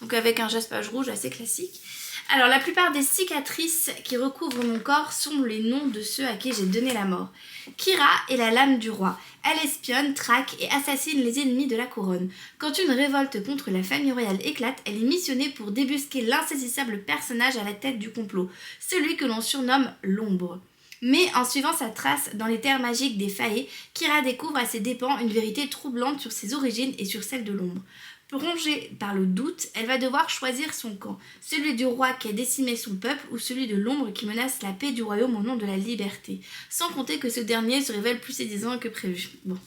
donc avec un jaspage rouge assez classique. Alors la plupart des cicatrices qui recouvrent mon corps sont les noms de ceux à qui j'ai donné la mort. Kira est la lame du roi. Elle espionne, traque et assassine les ennemis de la couronne. Quand une révolte contre la famille royale éclate, elle est missionnée pour débusquer l'insaisissable personnage à la tête du complot, celui que l'on surnomme l'ombre. Mais en suivant sa trace dans les terres magiques des Fae, Kira découvre à ses dépens une vérité troublante sur ses origines et sur celle de l'ombre. Plongée par le doute, elle va devoir choisir son camp, celui du roi qui a décimé son peuple ou celui de l'ombre qui menace la paix du royaume au nom de la liberté. Sans compter que ce dernier se révèle plus séduisant que prévu. Bon,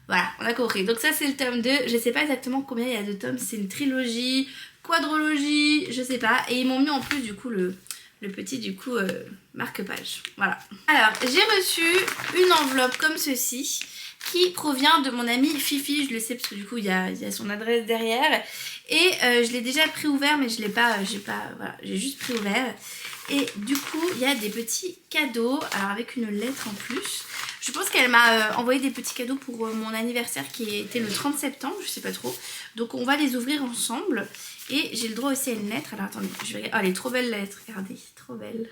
voilà, on a compris. Donc ça c'est le tome 2, je sais pas exactement combien il y a de tomes, c'est une trilogie, quadrologie, je sais pas. Et ils m'ont mis en plus du coup le petit du coup marque-page. Voilà. Alors, j'ai reçu une enveloppe comme ceci, qui provient de mon amie Fifi, je le sais parce que du coup il y a son adresse derrière et je l'ai déjà pré-ouvert mais je l'ai pas, voilà, j'ai juste pré-ouvert et du coup il y a des petits cadeaux, alors avec une lettre en plus. Je pense qu'elle m'a envoyé des petits cadeaux pour mon anniversaire qui était le 30 septembre, je sais pas trop, donc on va les ouvrir ensemble et j'ai le droit aussi à une lettre. Alors attendez, je vais... oh, elle est trop belle la lettre, regardez, trop belle.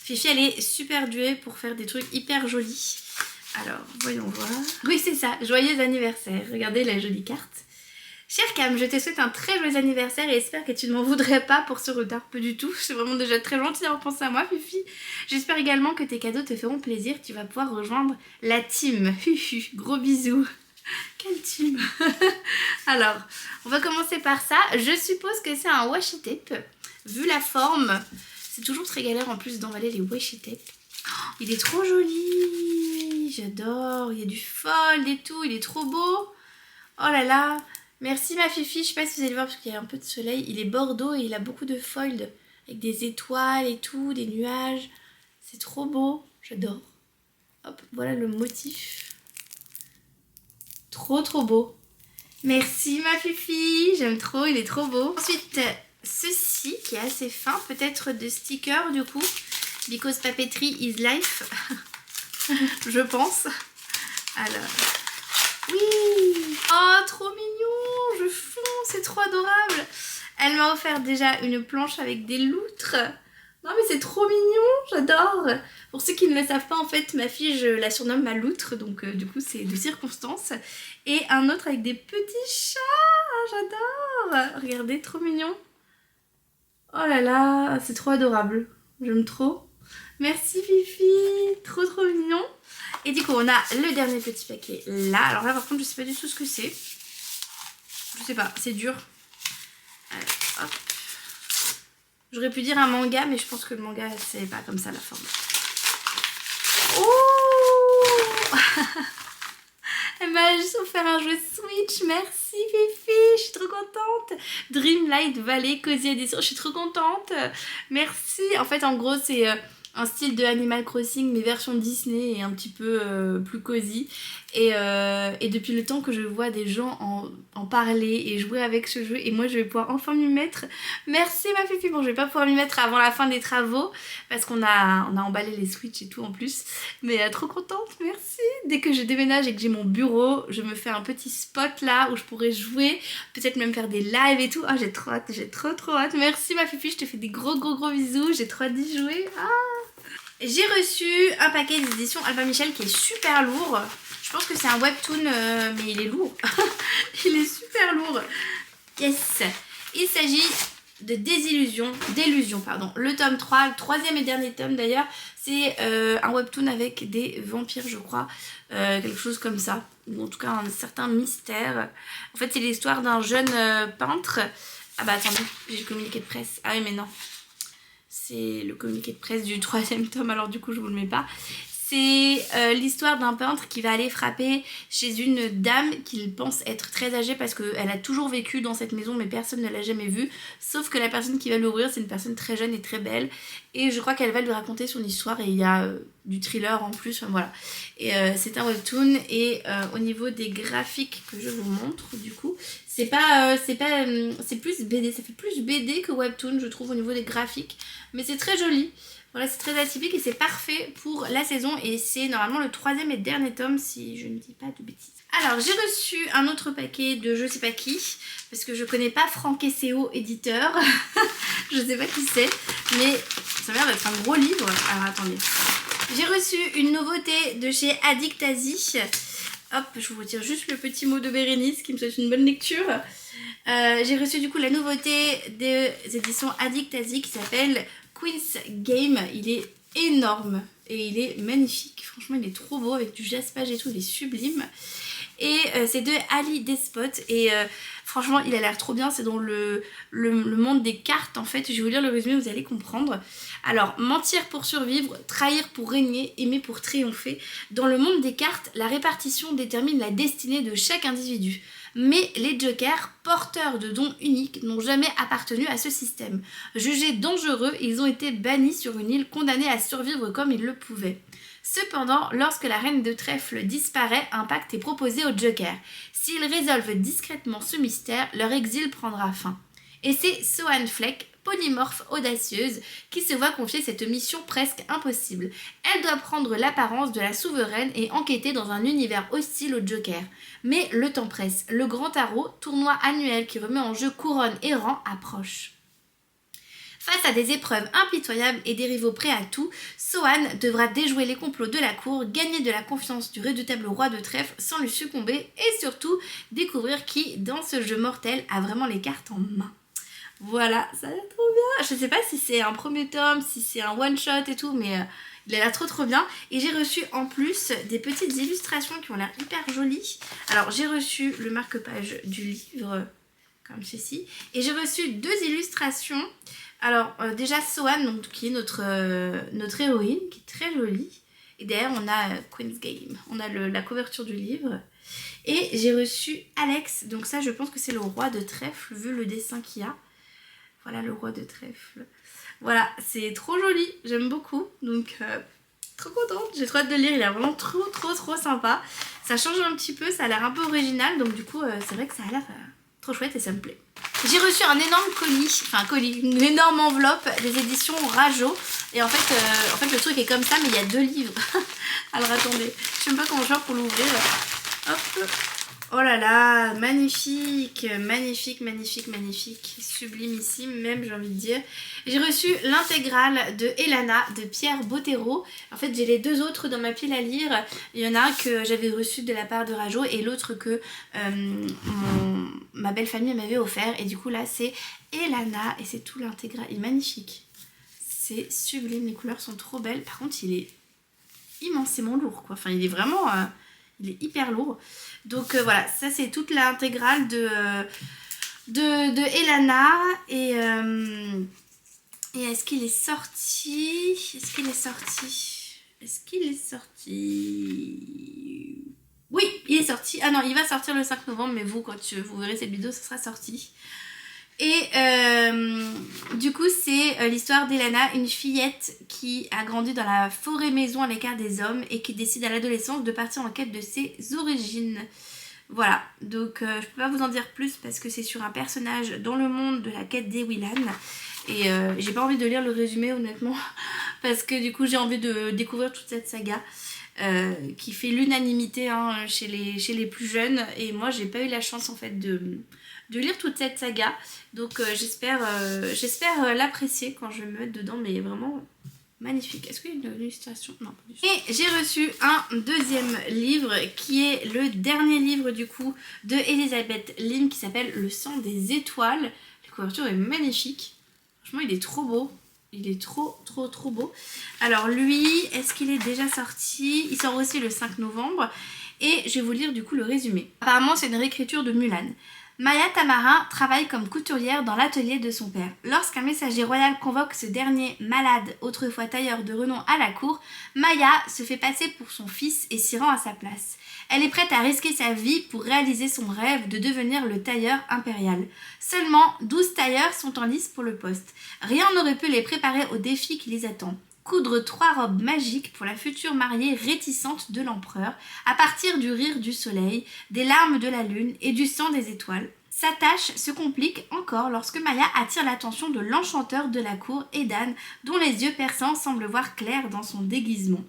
Fifi elle est super douée pour faire des trucs hyper jolis. Alors, voyons voir. Oui, c'est ça, joyeux anniversaire. Regardez la jolie carte. Chère Cam, je te souhaite un très joyeux anniversaire et j'espère que tu ne m'en voudrais pas pour ce retard. Peu du tout, c'est vraiment déjà très gentil d'avoir pensé à moi, Fifi. J'espère également que tes cadeaux te feront plaisir. Tu vas pouvoir rejoindre la team. Gros bisous. Quelle team. Alors, on va commencer par ça. Je suppose que c'est un washi tape. Vu la forme, c'est toujours très galère en plus d'emballer les washi tape. Oh, il est trop joli. J'adore, il y a du fold et tout, il est trop beau. Oh là là, merci ma Fifi, je sais pas si vous allez le voir parce qu'il y a un peu de soleil. Il est bordeaux et il a beaucoup de fold avec des étoiles et tout, des nuages. C'est trop beau, j'adore. Hop, voilà le motif. Trop trop beau. Merci ma Fifi, j'aime trop, il est trop beau. Ensuite, ceci qui est assez fin, peut-être de sticker du coup. Because papetery is life. Je pense. Alors, oui. Oh, trop mignon. Je fonds, c'est trop adorable. Elle m'a offert déjà une planche avec des loutres. Non mais c'est trop mignon, j'adore. Pour ceux qui ne le savent pas, en fait, ma fille, je la surnomme ma loutre, donc du coup c'est de circonstance. Et un autre avec des petits chats, j'adore. Regardez, trop mignon. Oh là là, c'est trop adorable, j'aime trop. Merci Fifi, trop trop mignon. Et du coup on a le dernier petit paquet là. Alors là par contre je sais pas du tout ce que c'est. Je sais pas, c'est dur. Allez, hop. J'aurais pu dire un manga, mais je pense que le manga, c'est pas comme ça la forme. Oh elle m'a juste offert un jeu Switch, merci Fifi, je suis trop contente. Dreamlight Valley Cozy Edition, je suis trop contente. Merci. En fait, en gros, c'est un style de Animal Crossing, mais version Disney et un petit peu plus cosy. Et depuis le temps que je vois des gens en parler et jouer avec ce jeu, et moi je vais pouvoir enfin m'y mettre. Merci ma Fifi. Bon, je vais pas pouvoir m'y mettre avant la fin des travaux parce qu'on a emballé les Switch et tout en plus, mais trop contente, merci. Dès que je déménage et que j'ai mon bureau, je me fais un petit spot là où je pourrais jouer, peut-être même faire des lives et tout. Ah, j'ai trop hâte, j'ai trop hâte. Merci ma Fifi, je te fais des gros bisous, j'ai trop hâte d'y jouer. J'ai reçu un paquet d'édition Albin Michel qui est super lourd. Je pense que c'est un webtoon, mais il est lourd. Il est super lourd. Yes. Il s'agit de Délusion, pardon. Le tome 3, le troisième et dernier tome d'ailleurs. C'est un webtoon avec des vampires, je crois. Quelque chose comme ça. Ou en tout cas un certain mystère. En fait, c'est l'histoire d'un jeune peintre. Ah bah attendez, j'ai le communiqué de presse. Ah oui, mais non. C'est le communiqué de presse du troisième tome, alors du coup je vous le mets pas. C'est l'histoire d'un peintre qui va aller frapper chez une dame qu'il pense être très âgée parce qu'elle a toujours vécu dans cette maison mais personne ne l'a jamais vue. Sauf que la personne qui va l'ouvrir c'est une personne très jeune et très belle. Et je crois qu'elle va lui raconter son histoire et il y a du thriller en plus, enfin, voilà. Et c'est un webtoon et au niveau des graphiques que je vous montre du coup, c'est plus BD, ça fait plus BD que webtoon je trouve au niveau des graphiques. Mais c'est très joli. Voilà, c'est très atypique et c'est parfait pour la saison et c'est normalement le troisième et dernier tome si je ne dis pas de bêtises. Alors j'ai reçu un autre paquet de je sais pas qui parce que je connais pas Franck SEO éditeur. Je sais pas qui c'est mais ça a l'air d'être un gros livre. Alors attendez. J'ai reçu une nouveauté de chez Addictasie. Hop, je vous retire juste le petit mot de Bérénice qui me souhaite une bonne lecture. J'ai reçu du coup la nouveauté des éditions Addictasie qui s'appelle Queen's Game. Il est énorme et il est magnifique. Franchement, il est trop beau avec du jaspage et tout, il est sublime. Et c'est de Ali Despot et franchement, il a l'air trop bien. C'est dans le monde des cartes en fait. Je vais vous lire le résumé, vous allez comprendre. Alors, mentir pour survivre, trahir pour régner, aimer pour triompher. Dans le monde des cartes, la répartition détermine la destinée de chaque individu. Mais les jokers, porteurs de dons uniques, n'ont jamais appartenu à ce système. Jugés dangereux, ils ont été bannis sur une île, condamnés à survivre comme ils le pouvaient. Cependant, lorsque la reine de trèfle disparaît, un pacte est proposé aux jokers. S'ils résolvent discrètement ce mystère, leur exil prendra fin. Et c'est Sohan Fleck, polymorphe audacieuse, qui se voit confier cette mission presque impossible. Elle doit prendre l'apparence de la souveraine et enquêter dans un univers hostile aux jokers. Mais le temps presse, le grand tarot, tournoi annuel qui remet en jeu couronne et rang, approche. Face à des épreuves impitoyables et des rivaux prêts à tout, Sohan devra déjouer les complots de la cour, gagner de la confiance du redoutable roi de trèfle sans lui succomber et surtout découvrir qui, dans ce jeu mortel, a vraiment les cartes en main. Voilà, ça a l'air trop bien. Je sais pas si c'est un premier tome, si c'est un one shot et tout, mais il a l'air trop bien. Et j'ai reçu en plus des petites illustrations qui ont l'air hyper jolies. Alors j'ai reçu le marque-page du livre, comme ceci. Et j'ai reçu 2 illustrations. Alors déjà Sohan, donc, qui est notre héroïne, qui est très jolie. Et derrière on a Queen's Game. On a la couverture du livre. Et j'ai reçu Alex, donc ça je pense que c'est le roi de trèfle vu le dessin qu'il y a. Voilà le roi de trèfle. Voilà, c'est trop joli, j'aime beaucoup. Donc trop contente, j'ai trop hâte de le lire, il est vraiment trop sympa. Ça change un petit peu, ça a l'air un peu original, donc du coup c'est vrai que ça a l'air trop chouette et ça me plaît. J'ai reçu un énorme colis, une énorme enveloppe des éditions Rajo. Et en fait le truc est comme ça mais il y a 2 livres. Alors attendez, je sais même pas comment faire pour l'ouvrir. Hop. Oh là là, magnifique, magnifique, magnifique, magnifique, sublimissime même j'ai envie de dire. J'ai reçu l'intégrale de Elana de Pierre Bottero. En fait j'ai les deux autres dans ma pile à lire. Il y en a un que j'avais reçu de la part de Rajo et l'autre que ma belle famille m'avait offert. Et du coup là c'est Elana et c'est tout l'intégrale. Il est magnifique. C'est sublime, les couleurs sont trop belles. Par contre il est immensément lourd quoi. Enfin il est vraiment... il est hyper lourd. Donc voilà, ça c'est toute l'intégrale de Elana. Et est-ce qu'il est sorti? Est-ce qu'il est sorti? Est-ce qu'il est sorti? Oui, il est sorti. Ah non, il va sortir le 5 novembre, mais vous, quand vous verrez cette vidéo, ça sera sorti. Et du coup c'est l'histoire d'Elana, une fillette qui a grandi dans la forêt maison à l'écart des hommes et qui décide à l'adolescence de partir en quête de ses origines. Voilà, donc je peux pas vous en dire plus parce que c'est sur un personnage dans le monde de la quête des Willan. Et j'ai pas envie de lire le résumé honnêtement parce que du coup j'ai envie de découvrir toute cette saga. Qui fait l'unanimité hein, chez les plus jeunes et moi j'ai pas eu la chance en fait de lire toute cette saga donc j'espère l'apprécier quand je vais me mettre dedans mais vraiment magnifique. Est-ce qu'il y a une illustration? Non, pas du tout. Et j'ai reçu un deuxième livre qui est le dernier livre du coup de Elisabeth Lim qui s'appelle Le sang des étoiles. La couverture est magnifique, franchement il est trop beau. Il est trop beau. Alors lui, est-ce qu'il est déjà sorti? Il sort aussi le 5 novembre. Et je vais vous lire du coup le résumé. Apparemment c'est une réécriture de Mulan. Maya Tamarin travaille comme couturière dans l'atelier de son père. Lorsqu'un messager royal convoque ce dernier malade, autrefois tailleur de renom à la cour, Maya se fait passer pour son fils et s'y rend à sa place. Elle est prête à risquer sa vie pour réaliser son rêve de devenir le tailleur impérial. Seulement 12 tailleurs sont en lice pour le poste. Rien n'aurait pu les préparer au défi qui les attend. Coudre 3 robes magiques pour la future mariée réticente de l'empereur, à partir du rire du soleil, des larmes de la lune et du sang des étoiles. Sa tâche se complique encore lorsque Maya attire l'attention de l'enchanteur de la cour, Edan, dont les yeux perçants semblent voir clair dans son déguisement.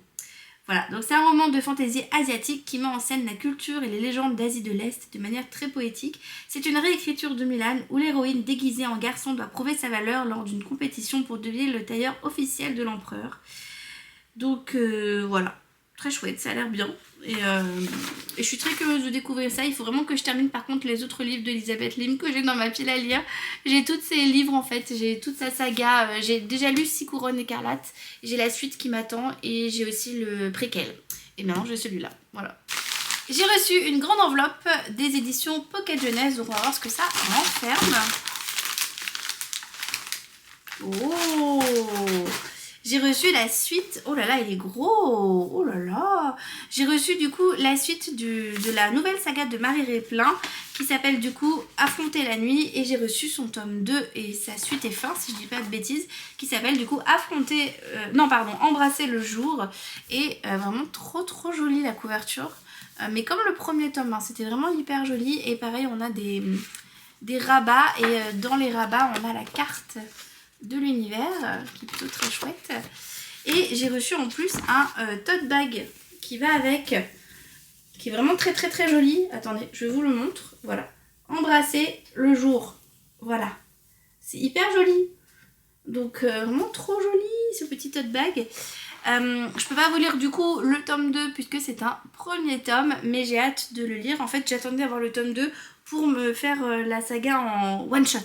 Voilà, donc c'est un roman de fantaisie asiatique qui met en scène la culture et les légendes d'Asie de l'Est de manière très poétique. C'est une réécriture de Mulan où l'héroïne déguisée en garçon doit prouver sa valeur lors d'une compétition pour devenir le tailleur officiel de l'empereur. Donc voilà, très chouette, ça a l'air bien. Et je suis très curieuse de découvrir ça. Il faut vraiment que je termine par contre les autres livres d'Elisabeth Lim que j'ai dans ma pile à lire. J'ai tous ces livres en fait, j'ai toute sa saga. J'ai déjà lu 6 couronnes écarlates. J'ai la suite qui m'attend et j'ai aussi le préquel. Et maintenant j'ai celui-là, voilà. J'ai reçu une grande enveloppe des éditions Pocket Jeunesse. Donc on va voir ce que ça renferme. Oh! J'ai reçu la suite, oh là là il est gros, oh là là. J'ai reçu du coup la suite de la nouvelle saga de Marie Réplin qui s'appelle du coup Affronter la nuit et j'ai reçu son tome 2 et sa suite et fin si je dis pas de bêtises qui s'appelle du coup Embrasser le jour et vraiment trop jolie la couverture mais comme le premier tome hein, c'était vraiment hyper joli et pareil on a des rabats et dans les rabats on a la carte de l'univers qui est plutôt très chouette et j'ai reçu en plus un tote bag qui va avec qui est vraiment très joli. Attendez, je vous le montre, voilà. Embrasser le jour, voilà. C'est hyper joli. Donc vraiment trop joli ce petit tote bag. Je peux pas vous lire du coup le tome 2 puisque c'est un premier tome mais j'ai hâte de le lire. En fait j'attendais d'avoir le tome 2 pour me faire la saga en one shot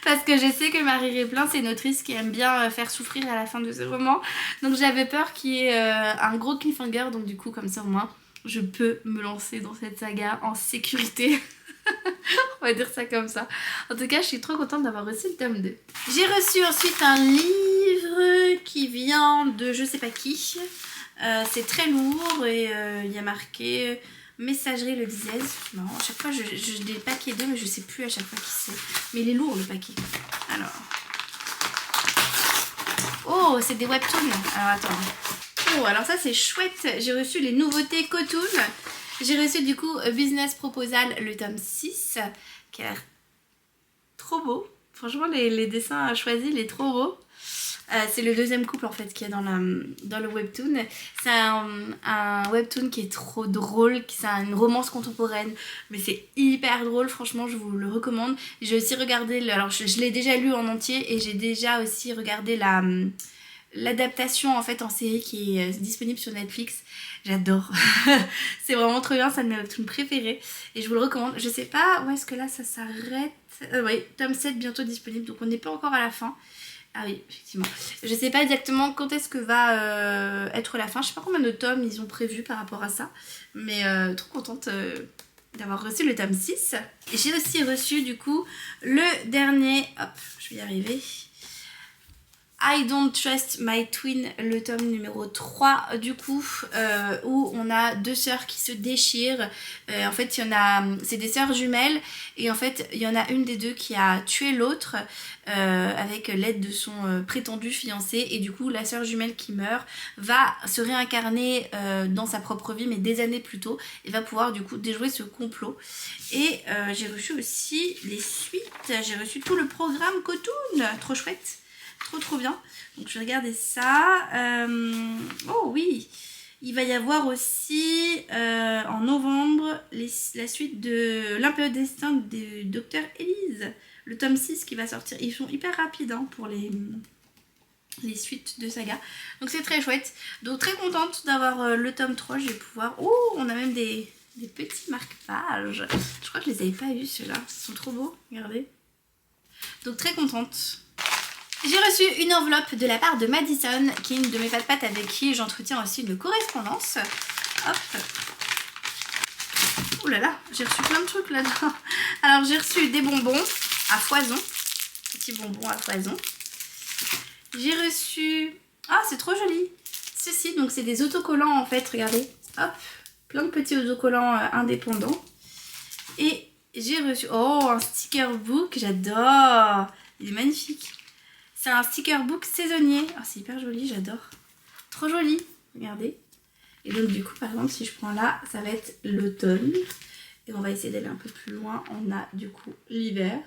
parce que je sais que Marie Réplin c'est une autrice qui aime bien faire souffrir à la fin de ses romans donc j'avais peur qu'il y ait un gros cliffhanger donc du coup comme ça au moins je peux me lancer dans cette saga en sécurité. On va dire ça comme ça. En tout cas je suis trop contente d'avoir reçu le tome 2. J'ai reçu ensuite un livre qui vient de je sais pas qui. C'est très lourd et il y a marqué Messagerie le 16. Non, à chaque fois je des paquets d'eux mais je sais plus à chaque fois qui c'est. Mais il est lourd le paquet. Alors. Oh, c'est des webtoons. Alors attends. Oh, alors ça c'est chouette. J'ai reçu les nouveautés Cotoon. J'ai reçu du coup Business Proposal le tome 6 qui a l'air trop beau. Franchement les dessins choisis, il est trop beau. C'est le deuxième couple en fait qui est dans le webtoon. C'est un webtoon qui est trop drôle, c'est une romance contemporaine, mais c'est hyper drôle, franchement je vous le recommande. J'ai aussi regardé, alors je l'ai déjà lu en entier et j'ai déjà aussi regardé l'adaptation en fait en série qui est disponible sur Netflix. J'adore. C'est vraiment trop bien, c'est un de mes webtoons préférés et je vous le recommande. Je sais pas où est-ce que là ça s'arrête. Oui, tome 7 bientôt disponible, donc on n'est pas encore à la fin. Ah oui, effectivement. Je sais pas exactement quand est-ce que va être la fin. Je sais pas combien de tomes ils ont prévu par rapport à ça. Mais trop contente d'avoir reçu le tome 6. Et j'ai aussi reçu du coup le dernier... Hop, je vais y arriver. I Don't Trust My Twin, le tome numéro 3 du coup, où on a deux sœurs qui se déchirent. En fait, c'est des sœurs jumelles et en fait, il y en a une des deux qui a tué l'autre avec l'aide de son prétendu fiancé et du coup, la sœur jumelle qui meurt va se réincarner dans sa propre vie mais des années plus tôt et va pouvoir du coup déjouer ce complot. Et j'ai reçu aussi les suites, j'ai reçu tout le programme Cotoon, trop chouette. Trop bien. Donc je vais regarder ça. Oh oui, il va y avoir aussi en novembre la suite de L'impériode destin de Dr Elise. Le tome 6 qui va sortir. Ils sont hyper rapides hein, pour les suites de saga. Donc c'est très chouette. Donc très contente d'avoir le tome 3. Je vais pouvoir... Oh, on a même des petits marque-pages. Je crois que je les avais pas vus ceux-là. Ils sont trop beaux. Regardez. Donc très contente. J'ai reçu une enveloppe de la part de Madison, qui est une de mes pattes avec qui j'entretiens aussi une correspondance. Hop. Ouh là là, j'ai reçu plein de trucs là-dedans. Alors j'ai reçu des bonbons à foison. Petits bonbons à foison. J'ai reçu... Ah, c'est trop joli. Ceci, donc c'est des autocollants en fait, regardez. Hop, plein de petits autocollants indépendants. Et j'ai reçu... Oh, un sticker book, j'adore. Il est magnifique. C'est un sticker book saisonnier. Oh, c'est hyper joli, j'adore. Trop joli, regardez. Et donc du coup, par exemple, si je prends là, ça va être l'automne. Et on va essayer d'aller un peu plus loin. On a du coup l'hiver.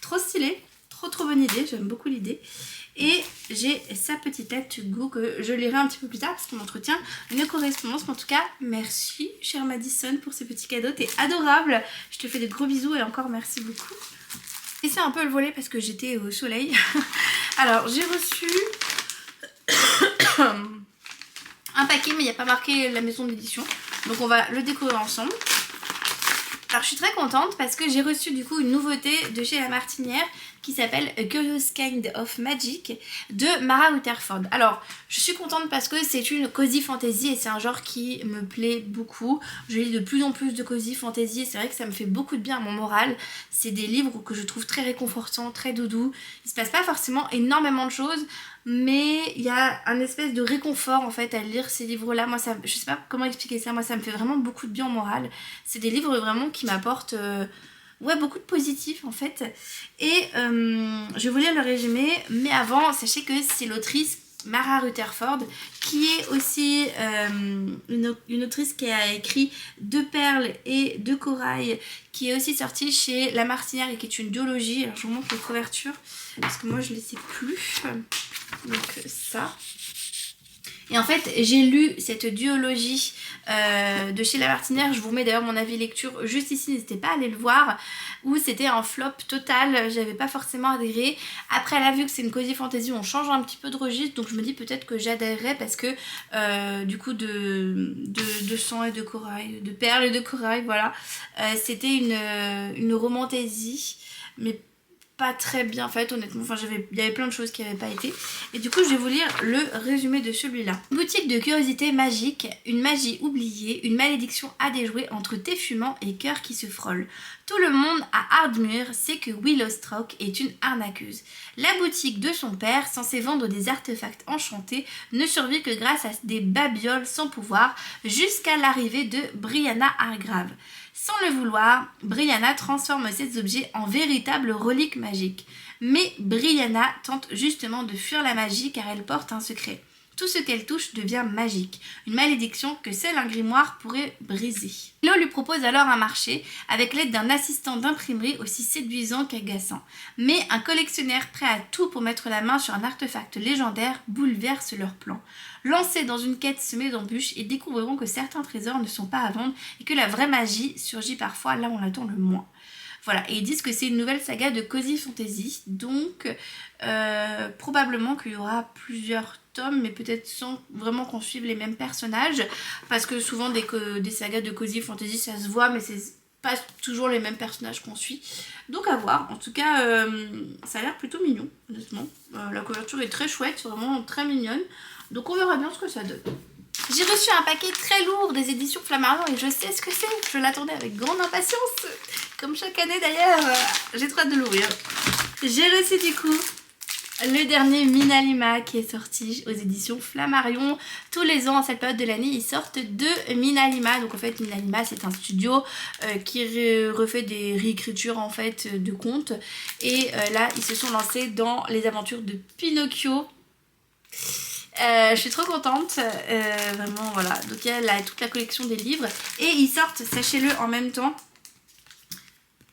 Trop stylé, trop bonne idée, j'aime beaucoup l'idée. Et j'ai sa petite lettre to go que je lirai un petit peu plus tard parce qu'on entretient une correspondance. Mais en tout cas, merci chère Madison pour ces petits cadeaux. T'es adorable. Je te fais des gros bisous et encore merci beaucoup. Et c'est un peu le volet parce que j'étais au soleil. Alors, j'ai reçu un paquet, mais il n'y a pas marqué la maison d'édition. Donc, on va le découvrir ensemble. Alors, je suis très contente parce que j'ai reçu du coup une nouveauté de chez La Martinière qui s'appelle A Curious Kind of Magic de Mara Rutherford. Alors, je suis contente parce que c'est une cozy fantasy et c'est un genre qui me plaît beaucoup. Je lis de plus en plus de cozy fantasy et c'est vrai que ça me fait beaucoup de bien à mon moral. C'est des livres que je trouve très réconfortants, très doudous. Il se passe pas forcément énormément de choses, mais il y a un espèce de réconfort en fait à lire ces livres-là. Moi, ça, je sais pas comment expliquer ça, moi ça me fait vraiment beaucoup de bien au moral. C'est des livres vraiment qui m'apportent... ouais, beaucoup de positifs en fait. Et je vais vous lire le résumé, mais avant, sachez que c'est l'autrice Mara Rutherford, qui est aussi une autrice qui a écrit Deux perles et deux corail, qui est aussi sortie chez La Martinière et qui est une duologie. Alors je vous montre les couvertures, parce que moi je ne les sais plus. Donc ça... Et en fait, j'ai lu cette duologie de chez La Martinière. Je vous mets d'ailleurs mon avis lecture juste ici, n'hésitez pas à aller le voir. Où c'était un flop total, j'avais pas forcément adhéré. Après, là, vu que c'est une cozy fantasy, on change un petit peu de registre. Donc je me dis peut-être que j'adhérerai parce que du coup de sang et de corail, de perles et de corail, voilà. C'était une romantaisie, mais pas très bien faite honnêtement, enfin il y avait plein de choses qui n'avaient pas été et du coup je vais vous lire le résumé de celui-là. Boutique de curiosité magique, une magie oubliée, une malédiction à déjouer entre thé fumant et cœur qui se frôle. Tout le monde à Ardmure sait que Willowstroke est une arnaqueuse. La boutique de son père, censée vendre des artefacts enchantés, ne survit que grâce à des babioles sans pouvoir jusqu'à l'arrivée de Brianna Hargrave. Sans le vouloir, Brianna transforme ces objets en véritables reliques magiques. Mais Brianna tente justement de fuir la magie car elle porte un secret. Tout ce qu'elle touche devient magique, une malédiction que seul un grimoire pourrait briser. Milo lui propose alors un marché avec l'aide d'un assistant d'imprimerie aussi séduisant qu'agaçant. Mais un collectionneur prêt à tout pour mettre la main sur un artefact légendaire bouleverse leur plan. Lancés dans une quête semée d'embûches, ils découvriront que certains trésors ne sont pas à vendre et que la vraie magie surgit parfois là où on l'attend le moins. Voilà, et ils disent que c'est une nouvelle saga de Cozy Fantasy, donc probablement qu'il y aura plusieurs tomes, mais peut-être sans vraiment qu'on suive les mêmes personnages, parce que souvent des sagas de Cozy Fantasy ça se voit, mais c'est pas toujours les mêmes personnages qu'on suit. Donc à voir, en tout cas ça a l'air plutôt mignon, honnêtement. La couverture est très chouette, c'est vraiment très mignonne, donc on verra bien ce que ça donne. J'ai reçu un paquet très lourd des éditions Flammarion et je sais ce que c'est. Je l'attendais avec grande impatience. Comme chaque année d'ailleurs, j'ai trop hâte de l'ouvrir. J'ai reçu du coup le dernier Minalima qui est sorti aux éditions Flammarion. Tous les ans, à cette période de l'année, ils sortent deux Minalima. Donc en fait, Minalima, c'est un studio qui refait des réécritures en fait de contes. Et là, ils se sont lancés dans les aventures de Pinocchio. Je suis trop contente, vraiment voilà, donc il y a toute la collection des livres et ils sortent, sachez-le, en même temps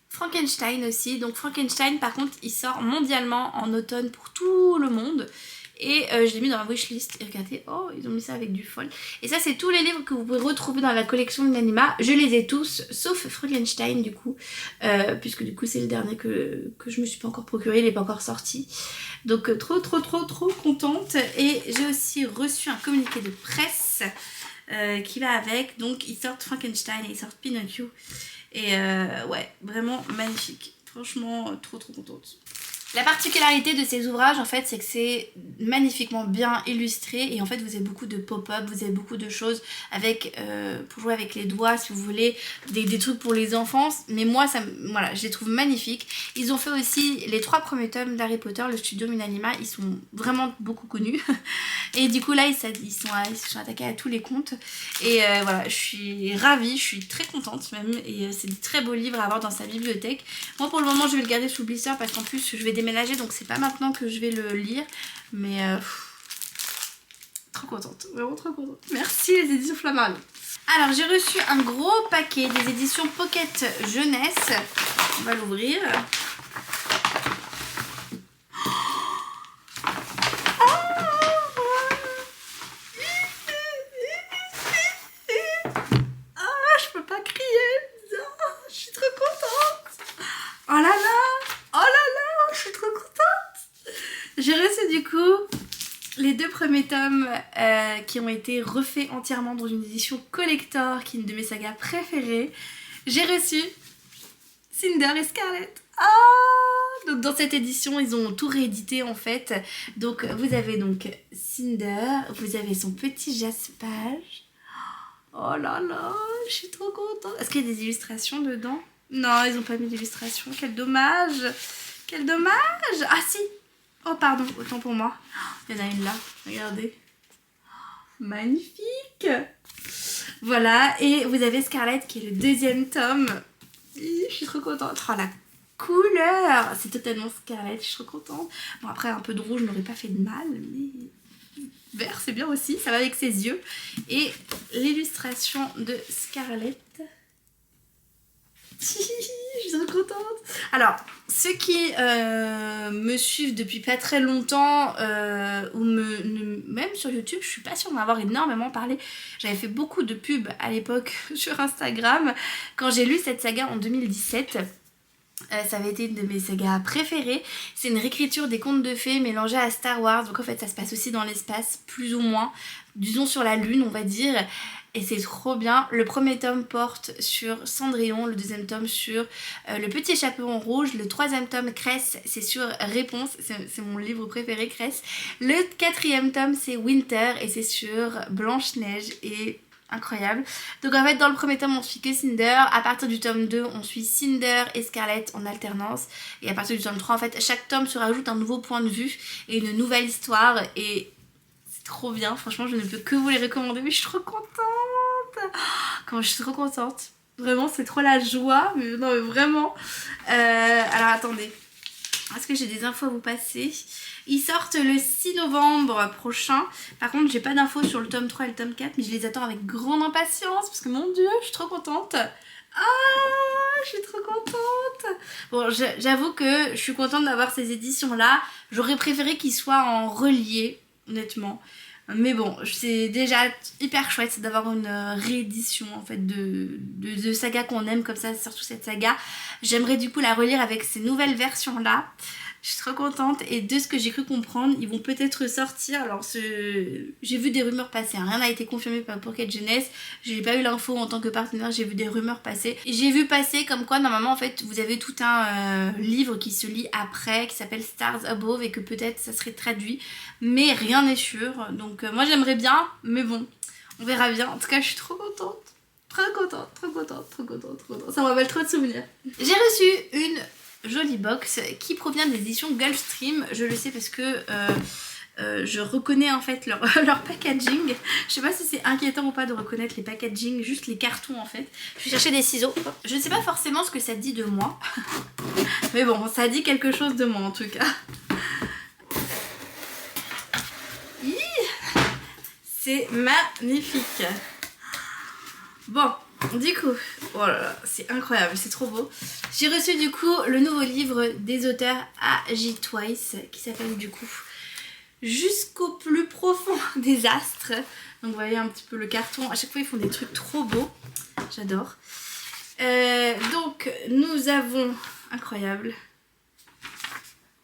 Frankenstein aussi. Donc Frankenstein par contre il sort mondialement en automne pour tout le monde et je l'ai mis dans ma wishlist et regardez, oh ils ont mis ça avec du folle. Et ça c'est tous les livres que vous pouvez retrouver dans la collection Minalima. Je les ai tous sauf Frankenstein du coup, puisque du coup c'est le dernier que je me suis pas encore procuré, il n'est pas encore sorti. Donc trop contente. Et j'ai aussi reçu un communiqué de presse qui va avec. Donc ils sortent Frankenstein et ils sortent Pinocchio. Et ouais, vraiment magnifique. Franchement, trop contente. La particularité de ces ouvrages en fait c'est que c'est magnifiquement bien illustré et en fait vous avez beaucoup de pop-up, vous avez beaucoup de choses avec pour jouer avec les doigts si vous voulez, des trucs pour les enfants, mais moi ça, voilà, je les trouve magnifiques. Ils ont fait aussi les 3 premiers tomes d'Harry Potter, le studio Minalima, ils sont vraiment beaucoup connus et du coup là ils se sont attaqués à tous les contes et voilà, je suis ravie, je suis très contente même et c'est des très beaux livres à avoir dans sa bibliothèque. Moi pour le moment je vais le garder sous blister parce qu'en plus je vais déménager donc c'est pas maintenant que je vais le lire, mais trop contente, vraiment trop contente. Merci les éditions Flammarion. Alors j'ai reçu un gros paquet des éditions Pocket Jeunesse, on va l'ouvrir. Je peux pas crier, je suis trop contente. Oh là là, je suis trop contente. J'ai reçu du coup les 2 premiers tomes qui ont été refaits entièrement dans une édition collector qui est une de mes sagas préférées. J'ai reçu Cinder et Scarlet. Donc dans cette édition ils ont tout réédité en fait. Donc vous avez donc Cinder, vous avez son petit jaspage. Oh là là, je suis trop contente. Est-ce qu'il y a des illustrations dedans? Non, ils n'ont pas mis d'illustrations. Quel dommage. Quel dommage. Ah si. Oh pardon, autant pour moi. Il y en a une là, regardez. Magnifique. Voilà, et vous avez Scarlet qui est le 2e tome. Je suis trop contente. Oh la couleur. C'est totalement Scarlet, je suis trop contente. Bon après un peu de rouge n'aurait pas fait de mal, mais... vert c'est bien aussi, ça va avec ses yeux. Et l'illustration de Scarlet. Je suis trop contente. Alors, ceux qui me suivent depuis pas très longtemps ou même sur YouTube, je suis pas sûre d'en avoir énormément parlé. J'avais fait beaucoup de pubs à l'époque sur Instagram quand j'ai lu cette saga en 2017. Ça avait été une de mes sagas préférées. C'est une réécriture des contes de fées mélangée à Star Wars. Donc en fait ça se passe aussi dans l'espace, plus ou moins. Disons sur la lune on va dire. Et c'est trop bien. Le premier tome porte sur Cendrillon, le 2e tome sur le petit chaperon rouge, le 3e tome Cress, c'est sur Réponse, c'est mon livre préféré Cress. Le 4e tome c'est Winter et c'est sur Blanche-Neige et incroyable. Donc en fait dans le premier tome on suit que Cinder, à partir du tome 2 on suit Cinder et Scarlet en alternance et à partir du tome 3 en fait chaque tome se rajoute un nouveau point de vue et une nouvelle histoire et c'est trop bien, franchement je ne peux que vous les recommander, mais je suis trop contente. Comment je suis trop contente, vraiment c'est trop la joie, mais non mais vraiment. Alors attendez, Est-ce que j'ai des infos à vous passer? Ils sortent le 6 novembre prochain. Par contre, j'ai pas d'infos sur le tome 3 et le tome 4, mais je les attends avec grande impatience parce que mon dieu, je suis trop contente. Ah, je suis trop contente. Bon, j'avoue que je suis contente d'avoir ces éditions-là. J'aurais préféré qu'ils soient en relié, honnêtement. Mais bon, c'est déjà hyper chouette d'avoir une réédition en fait de saga qu'on aime comme ça, surtout cette saga. J'aimerais du coup la relire avec ces nouvelles versions là. Je suis trop contente et de ce que j'ai cru comprendre, ils vont peut-être sortir. Alors j'ai vu des rumeurs passer, hein. Rien n'a été confirmé par Pocket Jeunesse. J'ai pas eu l'info en tant que partenaire, j'ai vu des rumeurs passer. Et j'ai vu passer comme quoi normalement en fait vous avez tout un livre qui se lit après, qui s'appelle Stars Above et que peut-être ça serait traduit. Mais rien n'est sûr. Donc moi j'aimerais bien, mais bon, on verra bien. En tout cas je suis trop contente. Trop contente, trop contente, trop contente, trop contente. Ça me rappelle trop de souvenirs. J'ai reçu une jolie box qui provient des éditions Gulfstream. Je le sais parce que je reconnais en fait leur packaging. Je sais pas si c'est inquiétant ou pas de reconnaître les packaging, juste les cartons en fait. Je vais chercher des ciseaux. Je ne sais pas forcément ce que ça dit de moi. Mais bon, ça dit quelque chose de moi en tout cas. C'est magnifique. Bon, du coup, oh là là, c'est incroyable, c'est trop beau. J'ai reçu du coup le nouveau livre des auteurs A.J. Twice qui s'appelle du coup Jusqu'au plus profond des astres. Donc vous voyez un petit peu le carton, à chaque fois ils font des trucs trop beaux, j'adore. Donc nous avons, incroyable,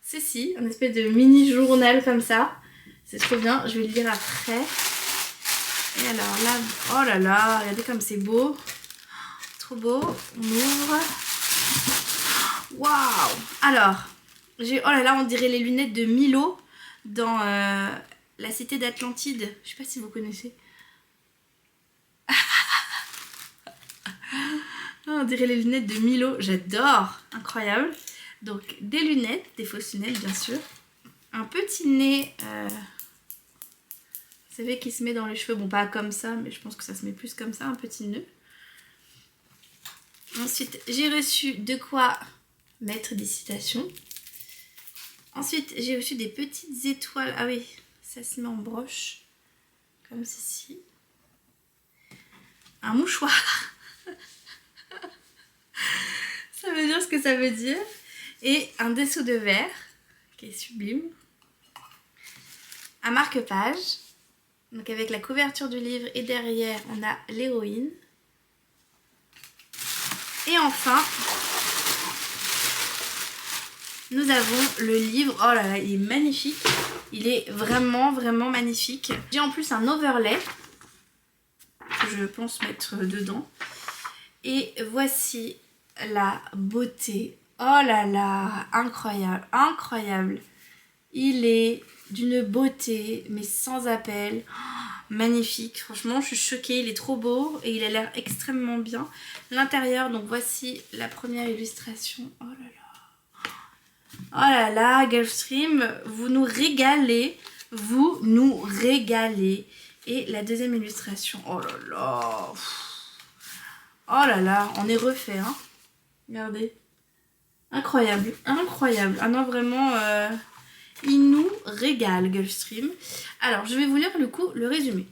ceci, un espèce de mini journal comme ça. C'est trop bien, je vais le lire après. Et alors là, oh là là, regardez comme c'est beau. Trop beau. On ouvre. Waouh! Alors, oh là là, on dirait les lunettes de Milo dans la cité d'Atlantide. Je sais pas si vous connaissez. On dirait les lunettes de Milo. J'adore. Incroyable. Donc, des lunettes, des fausses lunettes bien sûr. Un petit nez... Vous savez qui se met dans les cheveux, bon pas comme ça, mais je pense que ça se met plus comme ça, un petit nœud. Ensuite, j'ai reçu de quoi mettre des citations. Ensuite, j'ai reçu des petites étoiles. Ah oui, ça se met en broche, comme ceci. Un mouchoir. Ça veut dire ce que ça veut dire. Et un dessous de verre, qui est sublime. Un marque-page. Donc avec la couverture du livre et derrière on a l'héroïne. Et enfin nous avons le livre. Oh là là, il est magnifique. Il est vraiment vraiment magnifique. J'ai en plus un overlay que je pense mettre dedans. Et voici la beauté. Oh là là, incroyable, incroyable. Il est d'une beauté mais sans appel. Oh, magnifique, franchement je suis choquée, il est trop beau et il a l'air extrêmement bien. L'intérieur, donc voici la première illustration. Oh là là, oh là là, Gulfstream, vous nous régalez, vous nous régalez. Et la deuxième illustration, oh là là, oh là là, on est refait, hein. Regardez, incroyable, incroyable. Ah non, vraiment... il nous régale, Gulfstream. Alors, je vais vous lire le résumé.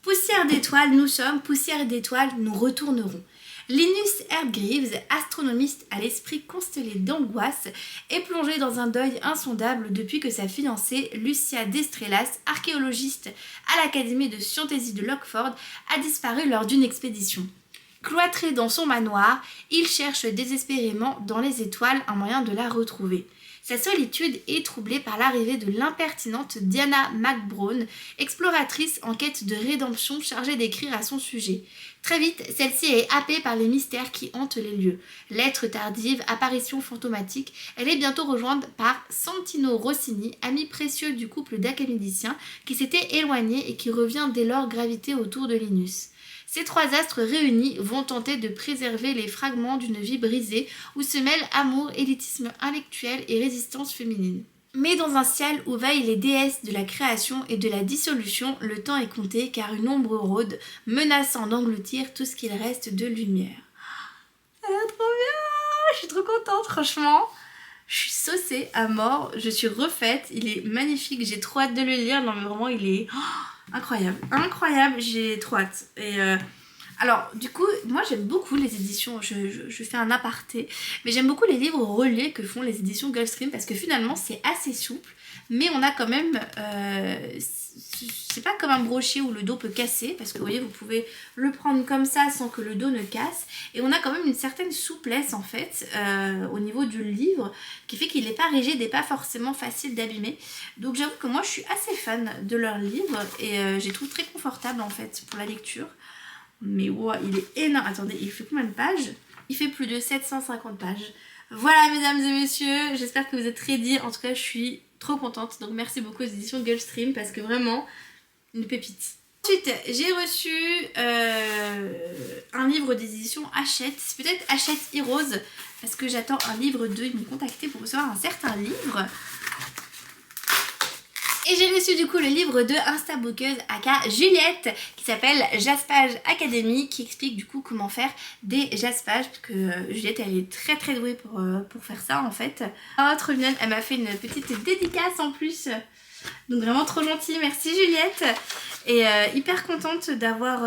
Poussière d'étoiles, nous sommes, poussière d'étoiles, nous retournerons. Linus Erdgreaves, astronomiste à l'esprit constellé d'angoisse, est plongé dans un deuil insondable depuis que sa fiancée, Lucia Destrellas, archéologiste à l'Académie de Scientologie de Lockford, a disparu lors d'une expédition. Cloîtré dans son manoir, il cherche désespérément dans les étoiles un moyen de la retrouver. Sa solitude est troublée par l'arrivée de l'impertinente Diana McBrone, exploratrice en quête de rédemption chargée d'écrire à son sujet. Très vite, celle-ci est happée par les mystères qui hantent les lieux. Lettres tardives, apparitions fantomatiques, elle est bientôt rejointe par Santino Rossini, ami précieux du couple d'académiciens qui s'était éloigné et qui revient dès lors graviter autour de Linus. Ces trois astres réunis vont tenter de préserver les fragments d'une vie brisée où se mêlent amour, élitisme intellectuel et résistance féminine. Mais dans un ciel où veillent les déesses de la création et de la dissolution, le temps est compté car une ombre rôde, menaçant d'engloutir tout ce qu'il reste de lumière. Ça a l'air trop bien! Je suis trop contente, franchement. Je suis saucée à mort, je suis refaite, il est magnifique, j'ai trop hâte de le lire. Non mais vraiment il est incroyable, incroyable, j'ai trop hâte. Et alors du coup moi j'aime beaucoup les éditions, je fais un aparté, mais j'aime beaucoup les livres relais que font les éditions Gulfstream parce que finalement c'est assez souple, mais on a quand même, c'est pas comme un brochet où le dos peut casser, parce que vous voyez vous pouvez le prendre comme ça sans que le dos ne casse, et on a quand même une certaine souplesse en fait au niveau du livre qui fait qu'il n'est pas rigide et pas forcément facile d'abîmer. Donc j'avoue que moi je suis assez fan de leurs livres et je les trouve très confortables en fait pour la lecture. Mais wow, il est énorme. Attendez, il fait combien de pages? Il fait plus de 750 pages. Voilà mesdames et messieurs, j'espère que vous êtes ready. En tout cas je suis trop contente. Donc merci beaucoup aux éditions Gulfstream parce que vraiment une pépite. Ensuite j'ai reçu un livre des éditions Hachette. C'est peut-être Hachette Heroes parce que j'attends un livre 2. Ils m'ont contacté pour recevoir un certain livre. Et j'ai reçu du coup le livre de Instabookeuse aka Juliette qui s'appelle Jaspage Academy, qui explique du coup comment faire des jaspages parce que Juliette elle est très douée pour faire ça en fait. Oh trop bien, elle m'a fait une petite dédicace en plus. Donc vraiment trop gentille, merci Juliette. Et hyper contente d'avoir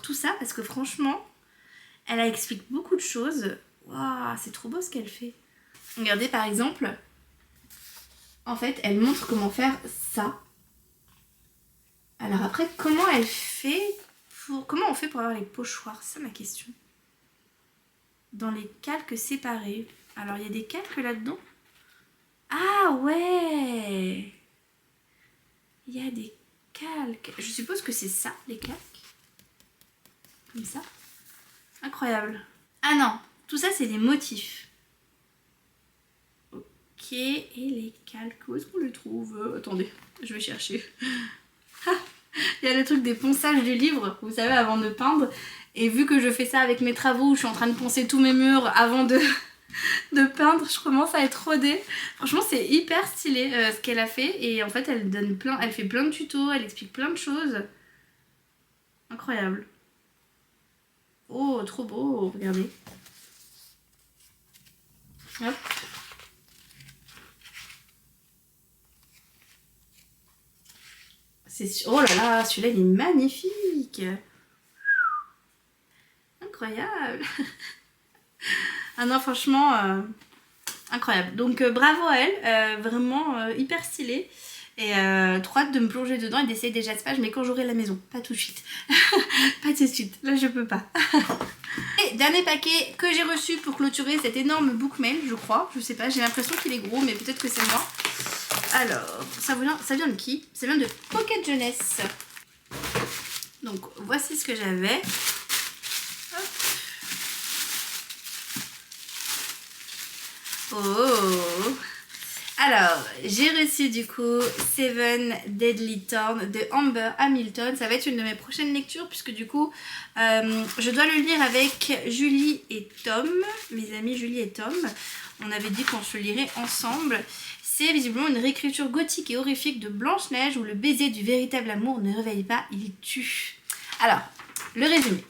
tout ça parce que franchement elle explique beaucoup de choses. Waouh, c'est trop beau ce qu'elle fait. Regardez par exemple. En fait, elle montre comment faire ça. Alors après, comment on fait pour avoir les pochoirs? C'est ça ma question. Dans les calques séparés. Alors, il y a des calques là-dedans? Ah ouais! Il y a des calques. Je suppose que c'est ça, les calques. Comme ça. Incroyable. Ah non, tout ça, c'est des motifs. Ok, et les calques, où est-ce qu'on les trouve? Attendez, je vais chercher. Il y a le truc des ponçages du livre, vous savez, avant de peindre. Et vu que je fais ça avec mes travaux, où je suis en train de poncer tous mes murs avant de peindre, je commence à être rodée. Franchement, c'est hyper stylé ce qu'elle a fait. Et en fait, elle fait plein de tutos, elle explique plein de choses. Incroyable. Oh, trop beau, regardez. Hop. Oh là là, celui-là il est magnifique. Incroyable. Ah non franchement incroyable. Donc bravo à elle, vraiment hyper stylée. Et trop hâte de me plonger dedans et d'essayer des jaspages, mais quand j'aurai la maison, pas tout de suite. Pas tout de suite, là je peux pas. Et dernier paquet que j'ai reçu pour clôturer cet énorme bookmail, je crois. Je sais pas, j'ai l'impression qu'il est gros, mais peut-être que c'est moi. Alors, ça vient de qui? Ça vient de Pocket Jeunesse. Donc, voici ce que j'avais. Oh! Alors, j'ai reçu du coup Seven Deadly Thorns de Amber Hamilton. Ça va être une de mes prochaines lectures puisque du coup, je dois le lire avec Julie et Tom. Mes amis Julie et Tom. On avait dit qu'on se le lirait ensemble. C'est visiblement une réécriture gothique et horrifique de Blanche-Neige où le baiser du véritable amour ne réveille pas, il tue. Alors, le résumé.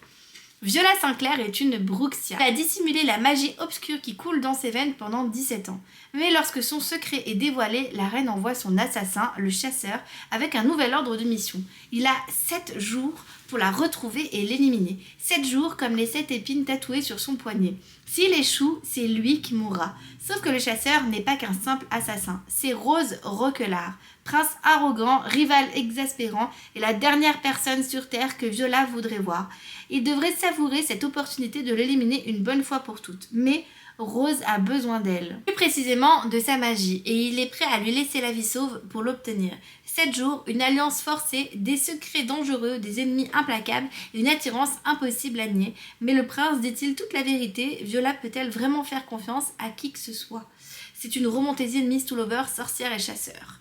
Viola Sinclair est une Bruxia. Elle a dissimulé la magie obscure qui coule dans ses veines pendant 17 ans. Mais lorsque son secret est dévoilé, la reine envoie son assassin, le chasseur, avec un nouvel ordre de mission. Il a 7 jours pour la retrouver et l'éliminer. 7 jours comme les 7 épines tatouées sur son poignet. S'il échoue, c'est lui qui mourra. Sauf que le chasseur n'est pas qu'un simple assassin. C'est Rose Roquelard, prince arrogant, rival exaspérant et la dernière personne sur Terre que Viola voudrait voir. Il devrait savourer cette opportunité de l'éliminer une bonne fois pour toutes. Mais Rose a besoin d'elle. Plus précisément de sa magie, et il est prêt à lui laisser la vie sauve pour l'obtenir. 7 jours, une alliance forcée, des secrets dangereux, des ennemis implacables et une attirance impossible à nier. Mais le prince dit-il toute la vérité? Viola peut-elle vraiment faire confiance à qui que ce soit? C'est une romantésie de Miss Toulover, sorcière et chasseur.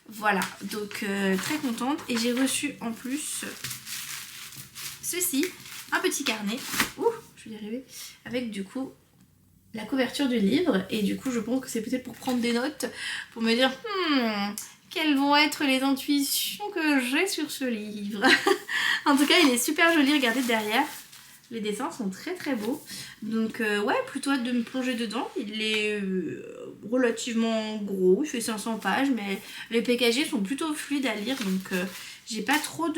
Voilà, donc très contente. Et j'ai reçu en plus ceci, un petit carnet. Ouh, je vais y arriver. Avec du coup la couverture du livre. Et du coup, je pense que c'est peut-être pour prendre des notes, pour me dire quelles vont être les intuitions que j'ai sur ce livre. En tout cas, il est super joli. Regardez derrière. Les dessins sont très très beaux. Donc ouais, plutôt hâte de me plonger dedans. Il est relativement gros, il fait 500 pages, mais les packagés sont plutôt fluides à lire, donc j'ai pas trop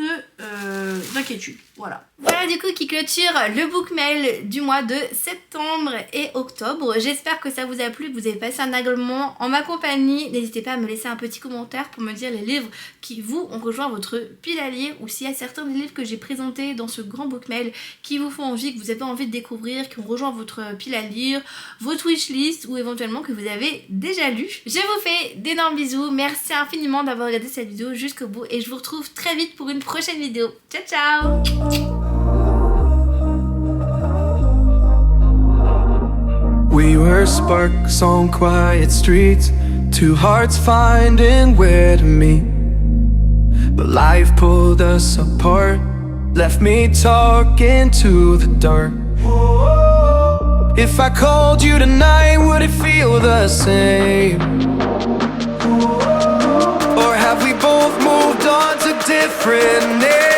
d'inquiétude. Voilà. Voilà du coup qui clôture le book mail du mois de septembre et octobre. J'espère que ça vous a plu, que vous avez passé un agréable moment en ma compagnie. N'hésitez pas à me laisser un petit commentaire pour me dire les livres qui vous ont rejoint votre pile à lire, ou s'il y a certains des livres que j'ai présentés dans ce grand book mail qui vous font envie, que vous avez envie de découvrir, qui ont rejoint votre pile à lire, votre wishlist, ou éventuellement que vous avez déjà lu. Je vous fais d'énormes bisous, merci infiniment d'avoir regardé cette vidéo jusqu'au bout et je vous retrouve très vite pour une prochaine vidéo. Ciao ciao. We were sparks on quiet streets, two hearts finding where to meet. But life pulled us apart, left me talking to the dark. If I called you tonight, would it feel the same? Or have we both moved on to different names?